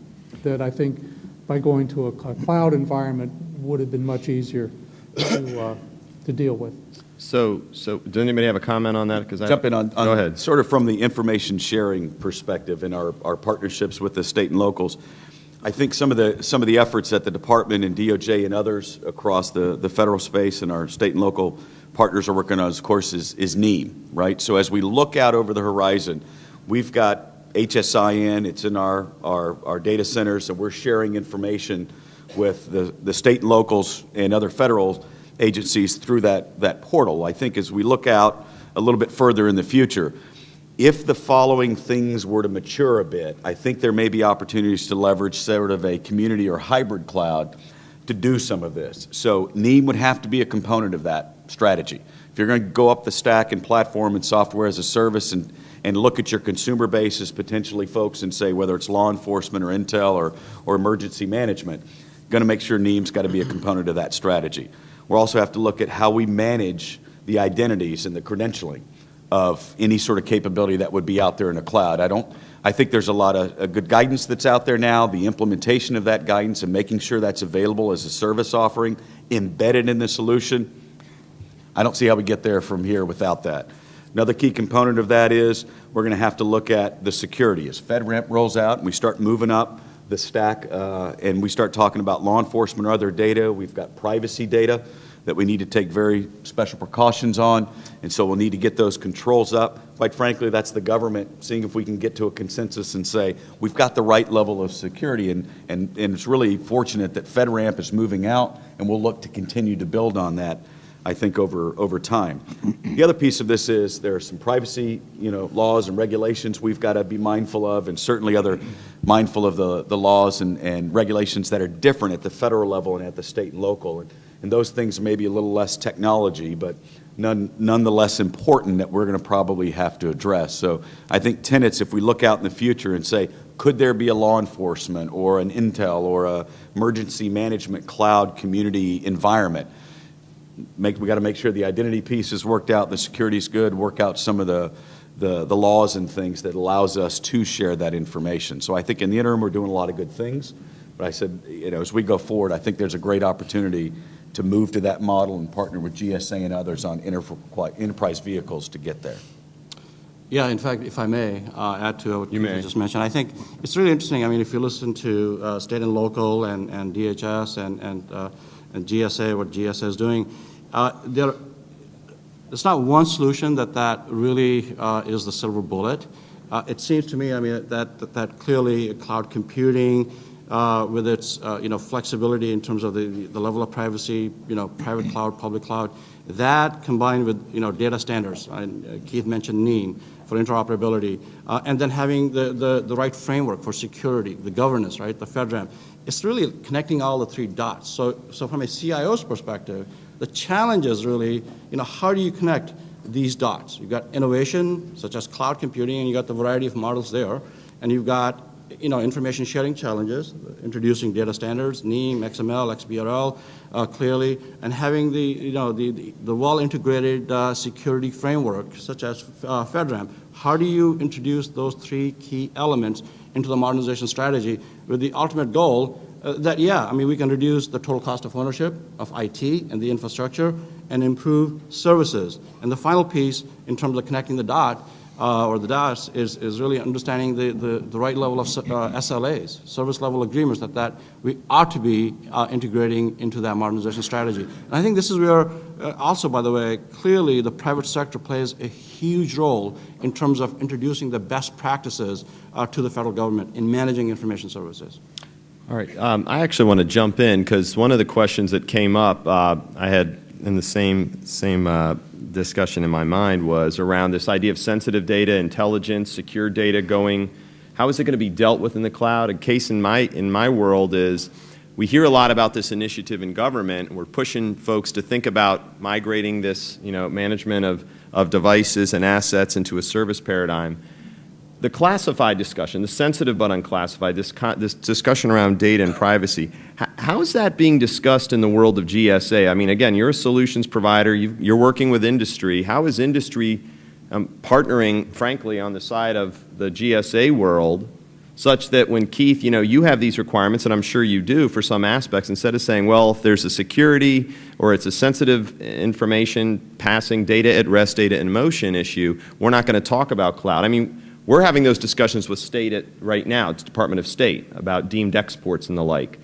That I think by going to a cloud environment would have been much easier to deal with. So does anybody have a comment on that? Because Jump in on go ahead. Sort of from the information sharing perspective in our partnerships with the state and locals. I think some of the efforts that the department and DOJ and others across the federal space and our state and local partners are working on, of course, is NEAM, right? So as we look out over the horizon, we've got HSIN, it's in our data centers, and we're sharing information with the state and locals and other federal agencies through that portal. I think as we look out a little bit further in the future, if the following things were to mature a bit, I think there may be opportunities to leverage sort of a community or hybrid cloud to do some of this. So NEAM would have to be a component of that strategy. If you're going to go up the stack in platform and software as a service and look at your consumer base as potentially folks and say whether it's law enforcement or intel or emergency management, going to make sure NEAM's got to be a component of that strategy. We'll also have to look at how we manage the identities and the credentialing of any sort of capability that would be out there in the cloud. I think there's a lot of good guidance that's out there now, the implementation of that guidance and making sure that's available as a service offering embedded in the solution. I don't see how we get there from here without that. Another key component of that is we're going to have to look at the security. As FedRAMP rolls out and we start moving up the stack and we start talking about law enforcement or other data, we've got privacy data that we need to take very special precautions on, and so we'll need to get those controls up. Quite frankly, that's the government seeing if we can get to a consensus and say we've got the right level of security, and it's really fortunate that FedRAMP is moving out, and we'll look to continue to build on that, I think, over time. The other piece of this is there are some privacy, laws and regulations we've got to be mindful of, and certainly mindful of the laws and regulations that are different at the federal level and at the state and local. And those things may be a little less technology, but nonetheless important that we're going to probably have to address. So I think tenets, if we look out in the future and say, could there be a law enforcement or an intel or a emergency management cloud community environment? We got to make sure the identity piece is worked out, the security is good, work out some of the laws and things that allows us to share that information. So I think in the interim we're doing a lot of good things, but I said, as we go forward, I think there's a great opportunity to move to that model and partner with GSA and others on enterprise vehicles to get there. Yeah, in fact, if I may add to what you just mentioned, I think it's really interesting. I mean, if you listen to state and local and DHS and GSA, what GSA is doing, it's not one solution that really is the silver bullet. It seems to me, I mean, that clearly cloud computing, with its flexibility in terms of the level of privacy, private cloud, public cloud, that combined with data standards, and Keith mentioned NEAN for interoperability, and then having the right framework for security, the governance, right, the FedRAMP. It's really connecting all the three dots. So from a CIO's perspective, the challenge is really, how do you connect these dots? You've got innovation, such as cloud computing, and you've got the variety of models there, and you've got information sharing challenges, introducing data standards, NEAM, XML, XBRL, clearly, and having the well-integrated security framework, such as FedRAMP. How do you introduce those three key elements into the modernization strategy with the ultimate goal that, we can reduce the total cost of ownership of IT and the infrastructure and improve services. And the final piece, in terms of connecting the dot, or the dots, is really understanding the right level of SLAs, service level agreements, that we ought to be integrating into that modernization strategy. And I think this is where also, by the way, clearly the private sector plays a huge role in terms of introducing the best practices to the federal government in managing information services. All right. I actually want to jump in because one of the questions that came up, I had in the same discussion in my mind was around this idea of sensitive data, intelligence, secure data going. How is it going to be dealt with in the cloud? A case in my world is we hear a lot about this initiative in government. We're pushing folks to think about migrating this, management of devices and assets into a service paradigm. The classified discussion, the sensitive but unclassified, this discussion around data and privacy, how is that being discussed in the world of GSA? I mean, again, you're a solutions provider. You're working with industry. How is industry partnering, frankly, on the side of the GSA world such that when, Keith, you have these requirements, and I'm sure you do for some aspects, instead of saying, well, if there's a security or it's a sensitive information passing data at rest, data in motion issue, we're not going to talk about cloud. I mean, we're having those discussions with state right now. It's Department of State about deemed exports and the like.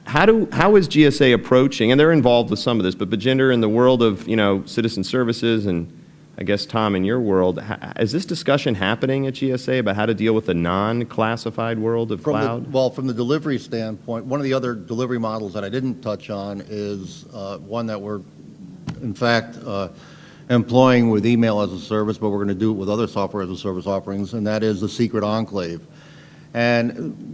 How is GSA approaching, and they're involved with some of this, but Bajinder, in the world of citizen services, and I guess Tom, in your world, is this discussion happening at GSA about how to deal with the non-classified world of cloud? From the delivery standpoint, one of the other delivery models that I didn't touch on is one that we're, in fact, employing with email as a service, but we're going to do it with other software as a service offerings, and that is the secret enclave. And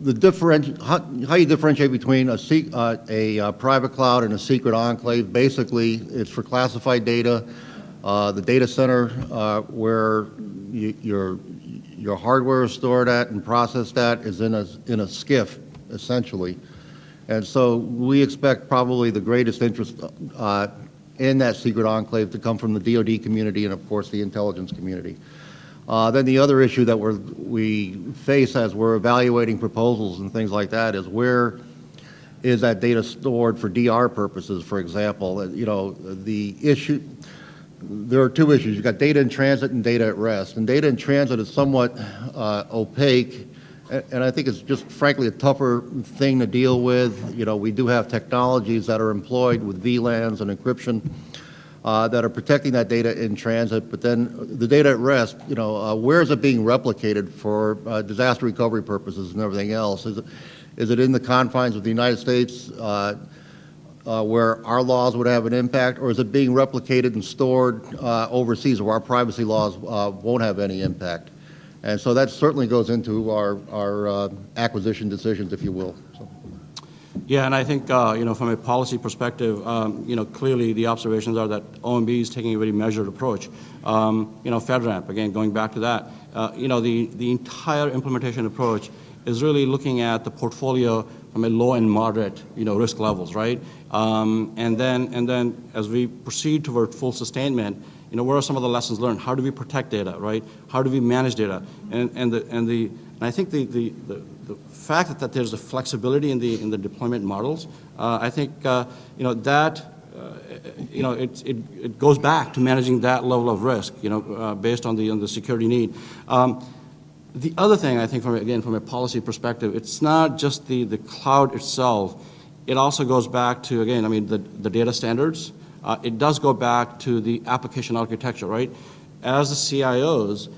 how you differentiate between a private cloud and a secret enclave, basically it's for classified data. The data center where your hardware is stored at and processed at is in a SCIF, essentially. And so we expect probably the greatest interest in that secret enclave to come from the DoD community and, of course, the intelligence community. Then the other issue that we face as we're evaluating proposals and things like that is where is that data stored for DR purposes, for example. You know, there are two issues. You've got data in transit and data at rest. And data in transit is somewhat opaque, and I think it's just frankly a tougher thing to deal with. You know, we do have technologies that are employed with VLANs and encryption that are protecting that data in transit, but then the data at rest, you know, where is it being replicated for disaster recovery purposes and everything else? Is it in the confines of the United States where our laws would have an impact, or is it being replicated and stored overseas where our privacy laws won't have any impact? And so that certainly goes into our acquisition decisions, if you will. So. Yeah, and I think, you know, from a policy perspective, you know, clearly the observations are that OMB is taking a very measured approach. You know, FedRAMP, again, going back to that, you know, the entire implementation approach is really looking at the portfolio from a low and moderate, you know, risk levels, right? And then as we proceed toward full sustainment, you know, what are some of the lessons learned? How do we protect data, right? How do we manage data? And I think the fact that there's a flexibility in the deployment models, I think you know that you know it goes back to managing that level of risk, you know, based on the security need. The other thing I think from a policy perspective, it's not just the cloud itself. It also goes back to, again, I mean, the data standards. It does go back to the application architecture, right? As the CIOs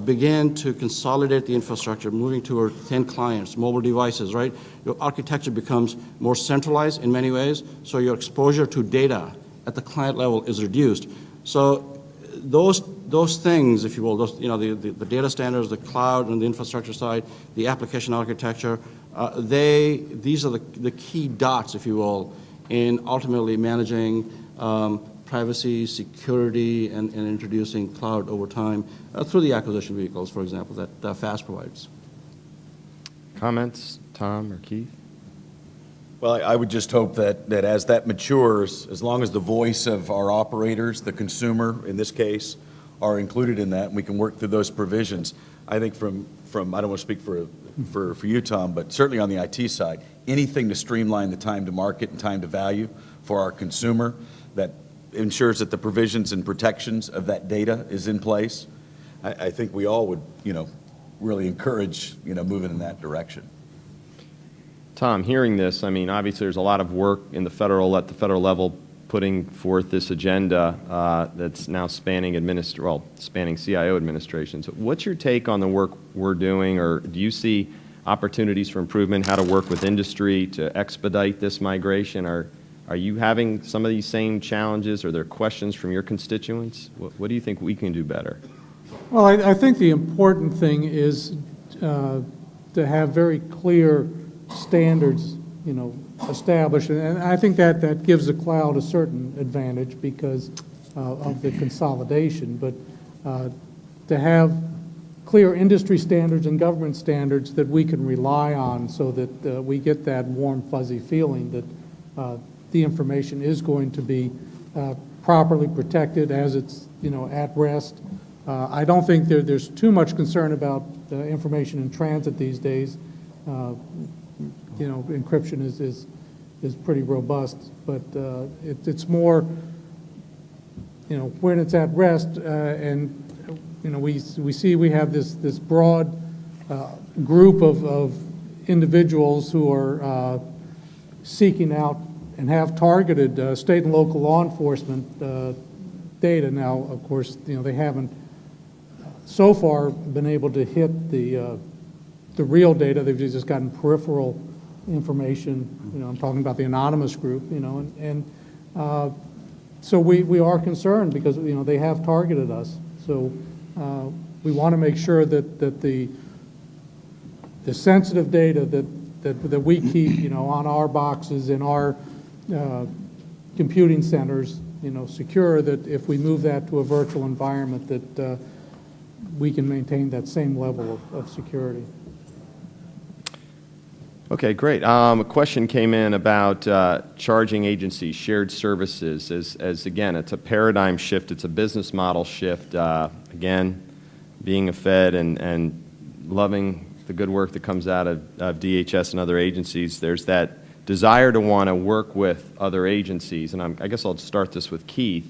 begin to consolidate the infrastructure, moving toward thin clients, mobile devices, right? Your architecture becomes more centralized in many ways, so your exposure to data at the client level is reduced. So those things, if you will, those, you know, the data standards, the cloud and the infrastructure side, the application architecture, these are the key dots, if you will, in ultimately managing privacy, security, and introducing cloud over time through the acquisition vehicles, for example, that FAST provides. Comments, Tom or Keith? Well, I would just hope that as that matures, as long as the voice of our operators, the consumer in this case, are included in that, and we can work through those provisions. I think from I don't want to speak for you, Tom, but certainly on the IT side, anything to streamline the time to market and time to value for our consumer that ensures that the provisions and protections of that data is in place, I think we all would, you know, really encourage, you know, moving in that direction. Tom, hearing this, I mean, obviously there's a lot of work at the federal level putting forth this agenda that's now spanning CIO administrations. What's your take on the work we're doing, or do you see opportunities for improvement, how to work with industry to expedite this migration? Are you having some of these same challenges? Are there questions from your constituents? What do you think we can do better? Well, I think the important thing is to have very clear standards, you know, established, and I think that gives the cloud a certain advantage because of the consolidation. But to have clear industry standards and government standards that we can rely on, so that we get that warm, fuzzy feeling that the information is going to be properly protected as it's, you know, at rest. I don't think there's too much concern about information in transit these days. You know, encryption is pretty robust, but it's more, you know, when it's at rest, and you know, we see we have this broad group of individuals who are seeking out and have targeted state and local law enforcement data. Now, of course, you know, they haven't so far been able to hit the real data. They've just gotten peripheral information. You know, I'm talking about the anonymous group. You know, and so we are concerned because, you know, they have targeted us. So we want to make sure that the sensitive data that we keep, you know, on our boxes in our computing centers, you know, secure, that if we move that to a virtual environment, that we can maintain that same level of security. Okay, great. A question came in about charging agencies, shared services, as again, it's a paradigm shift, it's a business model shift. Again, being a Fed and loving the good work that comes out of DHS and other agencies, there's that desire to want to work with other agencies, and I guess I'll start this with Keith,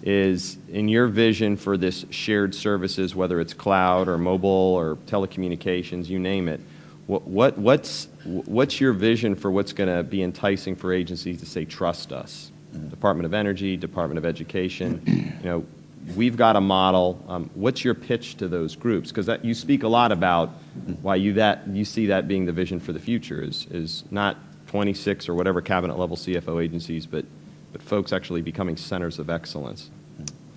is in your vision for this shared services, whether it's cloud or mobile or telecommunications, you name it, what's your vision for what's going to be enticing for agencies to say, trust us? Department of Energy, Department of Education, you know, we've got a model. What's your pitch to those groups? Because you speak a lot about why you see that being the vision for the future is not 26 or whatever cabinet level CFO agencies, but folks actually becoming centers of excellence.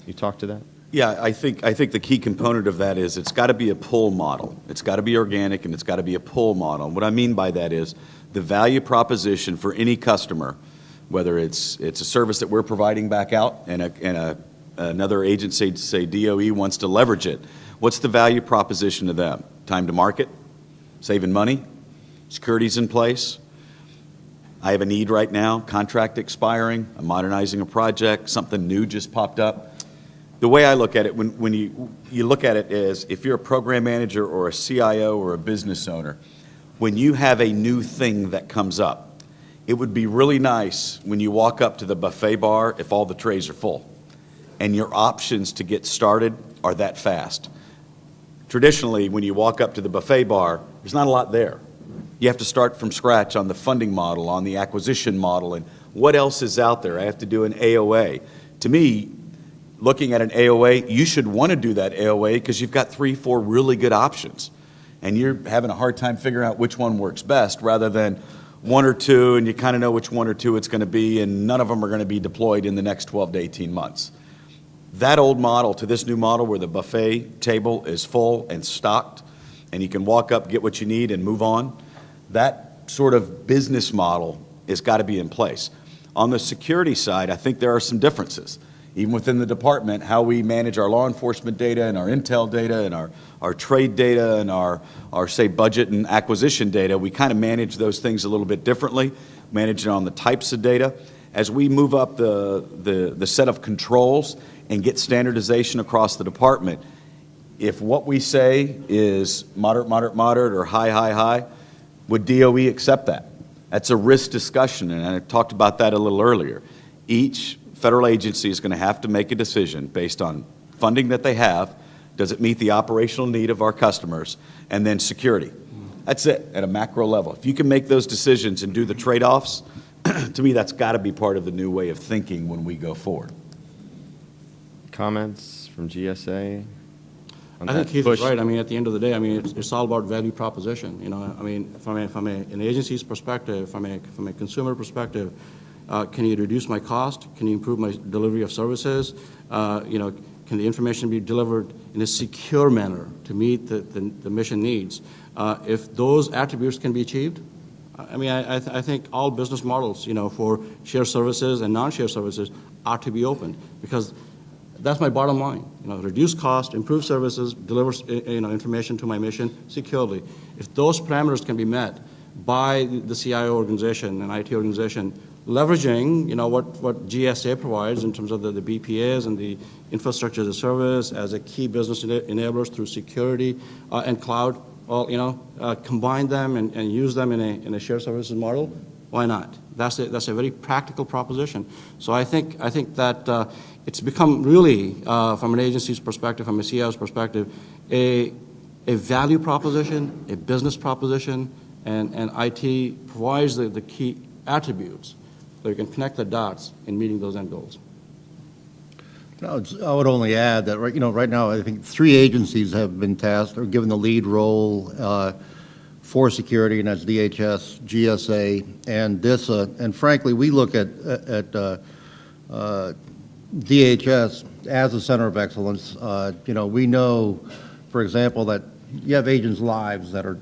You talk to that? Yeah, I think the key component of that is it's got to be a pull model. It's got to be organic, and it's got to be a pull model. And what I mean by that is the value proposition for any customer, whether it's a service that we're providing back out and another agency, say DOE, wants to leverage it. What's the value proposition to them? Time to market, saving money, security's in place. I have a need right now, contract expiring, I'm modernizing a project, something new just popped up. The way I look at it, when you look at it is, if you're a program manager or a CIO or a business owner, when you have a new thing that comes up, it would be really nice when you walk up to the buffet bar if all the trays are full and your options to get started are that fast. Traditionally, when you walk up to the buffet bar, there's not a lot there. You have to start from scratch on the funding model, on the acquisition model, and what else is out there? I have to do an AOA. To me, looking at an AOA, you should want to do that AOA because you've got 3, 4 really good options. And you're having a hard time figuring out which one works best rather than 1 or 2 and you kind of know which 1 or 2 it's going to be and none of them are going to be deployed in the next 12 to 18 months. That old model to this new model where the buffet table is full and stocked and you can walk up, get what you need and move on, that sort of business model has got to be in place. On the security side, I think there are some differences. Even within the department, how we manage our law enforcement data and our intel data and our trade data and our say, budget and acquisition data, we kind of manage those things a little bit differently, manage it on the types of data. As we move up the set of controls and get standardization across the department, if what we say is moderate, moderate, moderate, or high, high, high, would DOE accept that? That's a risk discussion, and I talked about that a little earlier. Each federal agency is going to have to make a decision based on funding that they have, does it meet the operational need of our customers, and then security. That's it at a macro level. If you can make those decisions and do the trade-offs, to me that's got to be part of the new way of thinking when we go forward. Comments from GSA? I think Keith is right. I mean, at the end of the day, I mean, it's all about value proposition. You know, I mean, from an agency's perspective, from a consumer perspective, can you reduce my cost? Can you improve my delivery of services? You know, can the information be delivered in a secure manner to meet the mission needs? If those attributes can be achieved, I mean, I think all business models, you know, for shared services and non-shared services ought to be open because that's my bottom line. You know, reduce cost, improve services, deliver information to my mission securely. If those parameters can be met by the CIO organization and IT organization, leveraging what GSA provides in terms of the BPAs and the infrastructure as a service as a key business enablers through security and cloud, combine them and use them in a shared services model. Why not? That's a very practical proposition. So I think that it's become really, from an agency's perspective, from a CIO's perspective, a value proposition, a business proposition, and IT provides the key attributes so you can connect the dots in meeting those end goals. I would only add that right now I think 3 agencies have been tasked or given the lead role for security, and that's DHS, GSA, and DISA. And frankly, we look at DHS as a center of excellence. We know, for example, that you have agents' lives that are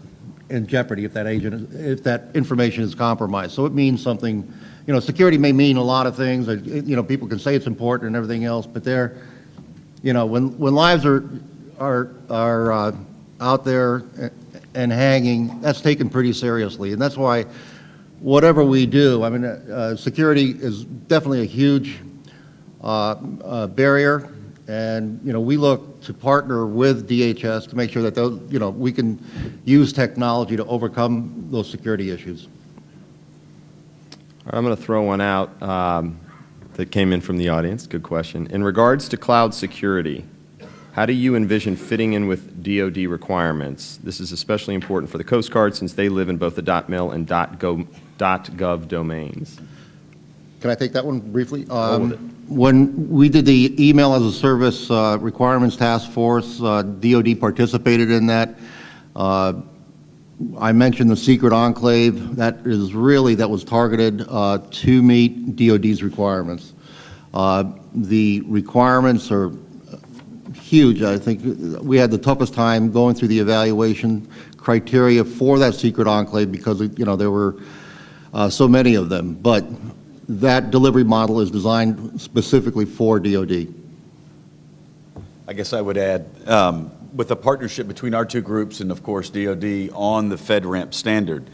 in jeopardy if that information is compromised. So it means something. Security may mean a lot of things. People can say it's important and everything else, but when lives are out there and hanging, that's taken pretty seriously. And that's why whatever we do, I mean, security is definitely a huge barrier. And, you know, we look to partner with DHS to make sure that those, you know, we can use technology to overcome those security issues. All right, I'm going to throw one out that came in from the audience. Good question. In regards to cloud security, how do you envision fitting in with DoD requirements? This is especially important for the Coast Guard since they live in both the .mil and .gov domains. Can I take that one briefly? Roll with it. When we did the email as a service requirements task force, DoD participated in that. I mentioned the secret enclave. That was targeted to meet DoD's requirements. The requirements are huge. I think we had the toughest time going through the evaluation criteria for that secret enclave because, you know, there were so many of them. But that delivery model is designed specifically for DoD. I guess I would add, with the partnership between our two groups and, of course, DoD on the FedRAMP standard,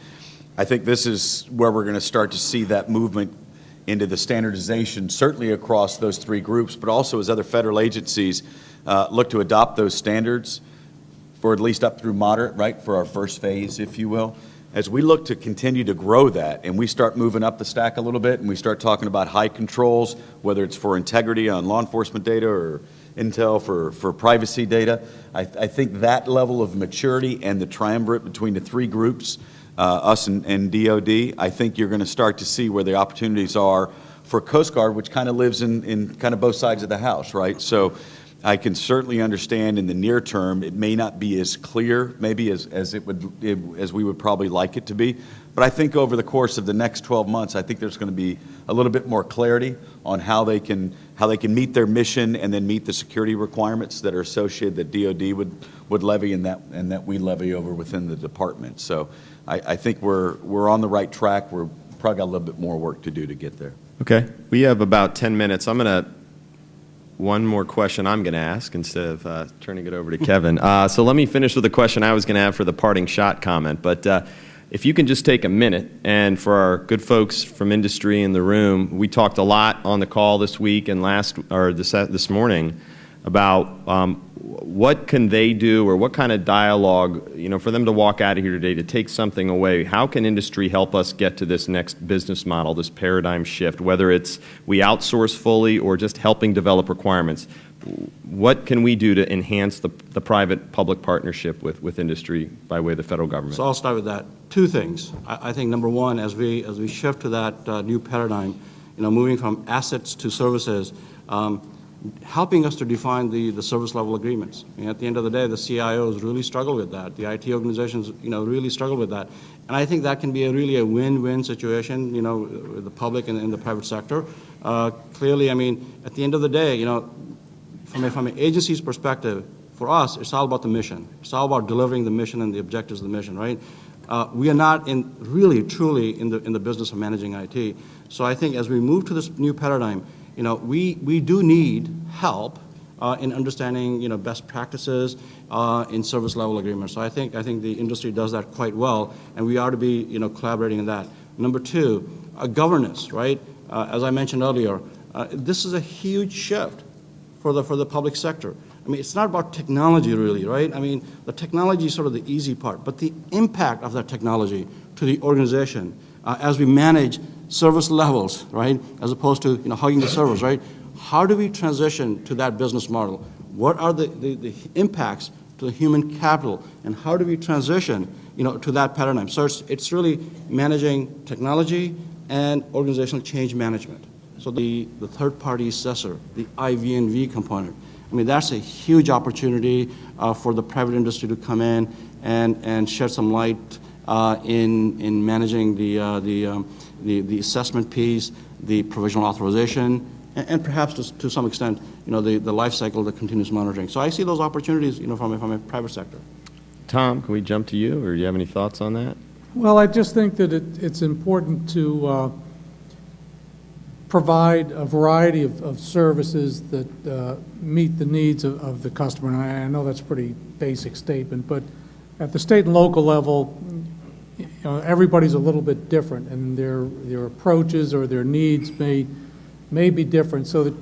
I think this is where we're going to start to see that movement into the standardization, certainly across those three groups, but also as other federal agencies look to adopt those standards for at least up through moderate, right, for our first phase, if you will. As we look to continue to grow that and we start moving up the stack a little bit and we start talking about high controls, whether it's for integrity on law enforcement data or intel for privacy data, I think that level of maturity and the triumvirate between the three groups, us and DoD, I think you're going to start to see where the opportunities are for Coast Guard, which kind of lives in kind of both sides of the house, right? So I can certainly understand in the near term it may not be as clear maybe as we would probably like it to be, but I think over the course of the next 12 months I think there's going to be a little bit more clarity on how they can meet their mission and then meet the security requirements that are associated that DoD would levy and that we levy over within the department. So I think we're on the right track. We're probably got a little bit more work to do to get there. Okay. We have about 10 minutes. One more question I'm going to ask instead of turning it over to Kevin. So let me finish with the question I was going to have for the parting shot comment. But if you can just take a minute, and for our good folks from industry in the room, we talked a lot on the call this week and this morning about what can they do or what kind of dialogue, you know, for them to walk out of here today to take something away. How can industry help us get to this next business model, this paradigm shift, whether it's we outsource fully or just helping develop requirements? What can we do to enhance the private-public partnership with industry by way of the federal government? So I'll start with that. Two things. I think number one, as we shift to that new paradigm, you know, moving from assets to services, helping us to define the service level agreements. And at the end of the day, the CIOs really struggle with that. The IT organizations, you know, really struggle with that. And I think that can be really a win-win situation, you know, with the public and the private sector. Clearly, I mean, at the end of the day, you know, from an agency's perspective, for us, it's all about the mission. It's all about delivering the mission and the objectives of the mission, right? We are not truly in the business of managing IT. So I think as we move to this new paradigm, you know, we do need help in understanding, you know, best practices in service level agreements. So I think the industry does that quite well, and we ought to be, you know, collaborating in that. Number two, governance, right? As I mentioned earlier, this is a huge shift for the public sector. I mean, it's not about technology really, right? I mean, the technology is sort of the easy part, but the impact of that technology to the organization as we manage service levels, right, as opposed to, you know, hugging the servers, right? How do we transition to that business model? What are the impacts to the human capital, and how do we transition, you know, to that paradigm? So it's really managing technology and organizational change management. So the third-party assessor, the IV&V component, I mean, that's a huge opportunity for the private industry to come in and shed some light in managing the assessment piece, the provisional authorization, and perhaps to some extent, you know, the life cycle, the continuous monitoring. So I see those opportunities, you know, from a private sector. Tom, can we jump to you, or do you have any thoughts on that? Well, I just think that it's important to provide a variety of services that meet the needs of the customer. And I know that's a pretty basic statement, but at the state and local level, you know, everybody's a little bit different, and their approaches or their needs may be different, so that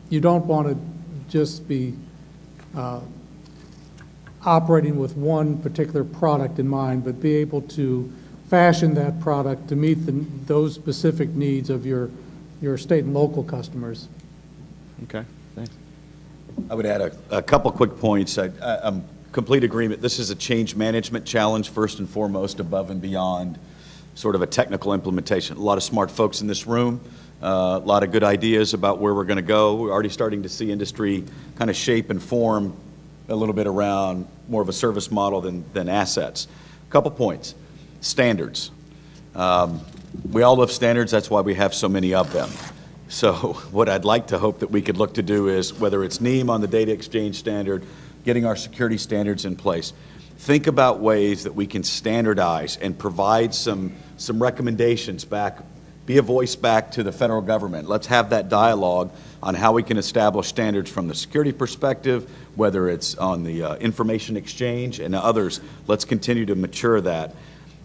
you don't want to just be operating with one particular product in mind, but be able to fashion that product to meet those specific needs of your state and local customers. Okay, thanks. I would add a couple quick points. I'm complete agreement. This is a change management challenge, first and foremost, above and beyond sort of a technical implementation. A lot of smart folks in this room, a lot of good ideas about where we're going to go. We're already starting to see industry kind of shape and form a little bit around more of a service model than assets. A couple points. Standards. We all love standards. That's why we have so many of them. So what I'd like to hope that we could look to do is, whether it's NEAM on the data exchange standard, getting our security standards in place, think about ways that we can standardize and provide some recommendations back, be a voice back to the federal government. Let's have that dialogue on how we can establish standards from the security perspective, whether it's on the information exchange and others. Let's continue to mature that.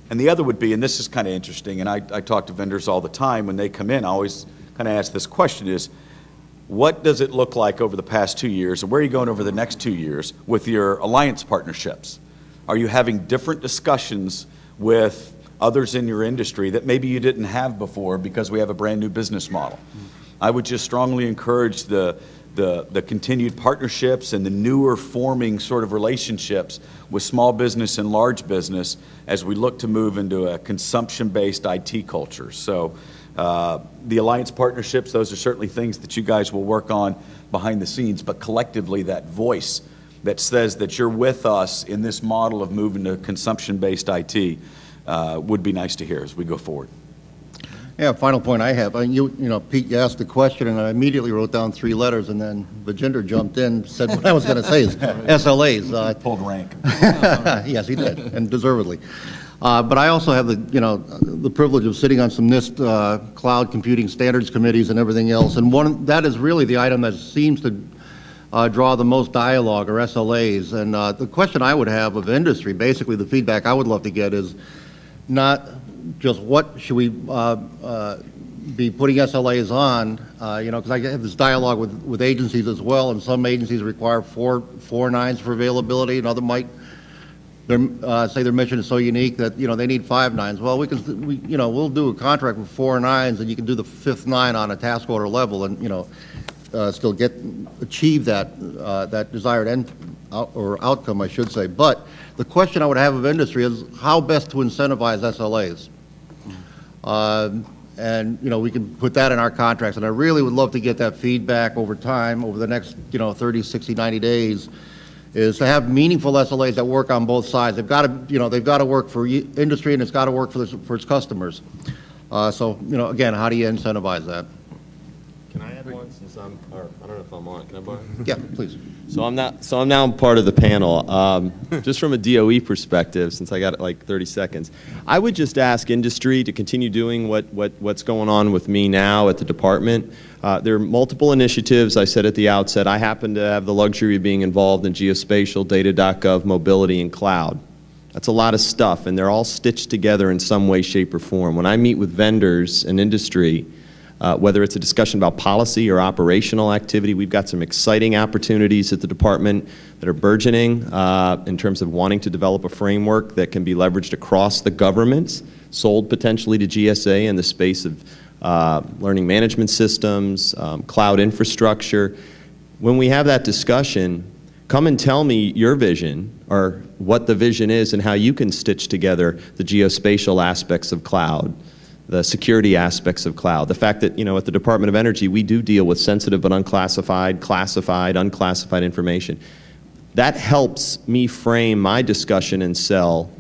And the other would be, and this is kind of interesting, and I talk to vendors all the time when they come in, I always kind of ask this question is, what does it look like over the past 2 years, and where are you going over the next 2 years with your alliance partnerships? Are you having different discussions with others in your industry that maybe you didn't have before because we have a brand new business model? I would just strongly encourage the continued partnerships and the newer forming sort of relationships with small business and large business as we look to move into a consumption-based IT culture. So the alliance partnerships, those are certainly things that you guys will work on behind the scenes, but collectively that voice that says that you're with us in this model of moving to consumption-based IT would be nice to hear as we go forward. Yeah, final point I have. You know, Pete, you asked the question, and I immediately wrote down 3 letters, and then Bajinder jumped in, said what I was going to say is SLAs. Pulled rank. Yes, he did, and deservedly. But I also have the privilege of sitting on some NIST cloud computing standards committees and everything else, and that is really the item that seems to draw the most dialogue, or SLAs. And the question I would have of industry, basically the feedback I would love to get is not just what should we be putting SLAs on, you know, because I have this dialogue with agencies as well, and some agencies require four nines for availability, and other might say their mission is so unique that, you know, they need 5 nines. Well, we'll do a contract with 4 nines, and you can do the 5th 9 on a task order level, and, you know, still achieve that desired end or outcome, I should say. But the question I would have of industry is how best to incentivize SLAs. And, you know, we can put that in our contracts, and I really would love to get that feedback over time, over the next, you know, 30, 60, 90 days, is to have meaningful SLAs that work on both sides. They've got to work for industry, and it's got to work for its customers. So, you know, again, how do you incentivize that? Can I add one since I don't know if I'm on. Can I borrow? Yeah, please. So I'm now part of the panel. Just from a DOE perspective, since I got like 30 seconds, I would just ask industry to continue doing what's going on with me now at the department. There are multiple initiatives. I said at the outset, I happen to have the luxury of being involved in geospatial, data.gov, mobility, and cloud. That's a lot of stuff, and they're all stitched together in some way, shape, or form. When I meet with vendors and industry, whether it's a discussion about policy or operational activity, we've got some exciting opportunities at the department that are burgeoning in terms of wanting to develop a framework that can be leveraged across the government, sold potentially to GSA in the space of learning management systems, cloud infrastructure. When we have that discussion, come and tell me your vision, or what the vision is and how you can stitch together the geospatial aspects of cloud, the security aspects of cloud, the fact that, you know, at the Department of Energy, we do deal with sensitive but unclassified, classified, unclassified information. That helps me frame my discussion and sell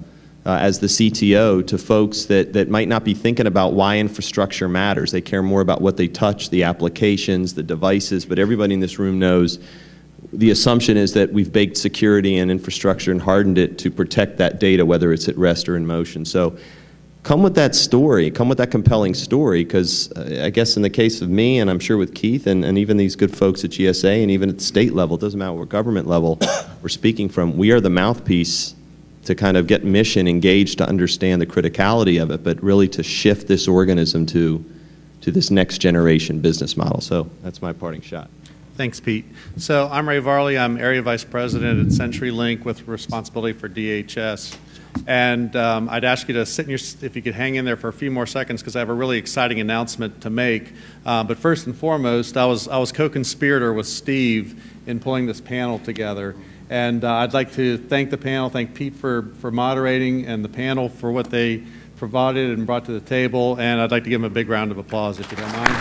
as the CTO to folks that might not be thinking about why infrastructure matters. They care more about what they touch, the applications, the devices, but everybody in this room knows the assumption is that we've baked security and infrastructure and hardened it to protect that data, whether it's at rest or in motion. So come with that story, come with that compelling story, because I guess in the case of me, and I'm sure with Keith, and even these good folks at GSA, and even at the state level, it doesn't matter what government level we're speaking from, we are the mouthpiece to kind of get mission engaged, to understand the criticality of it, but really to shift this organism to this next generation business model. So that's my parting shot. Thanks, Pete. So I'm Ray Varley. I'm Area Vice President at CenturyLink with responsibility for DHS. And I'd ask you to sit in if you could hang in there for a few more seconds, because I have a really exciting announcement to make. But first and foremost, I was co-conspirator with Steve in pulling this panel together. And I'd like to thank the panel, thank Pete for moderating, and the panel for what they provided and brought to the table. And I'd like to give them a big round of applause, if you don't mind.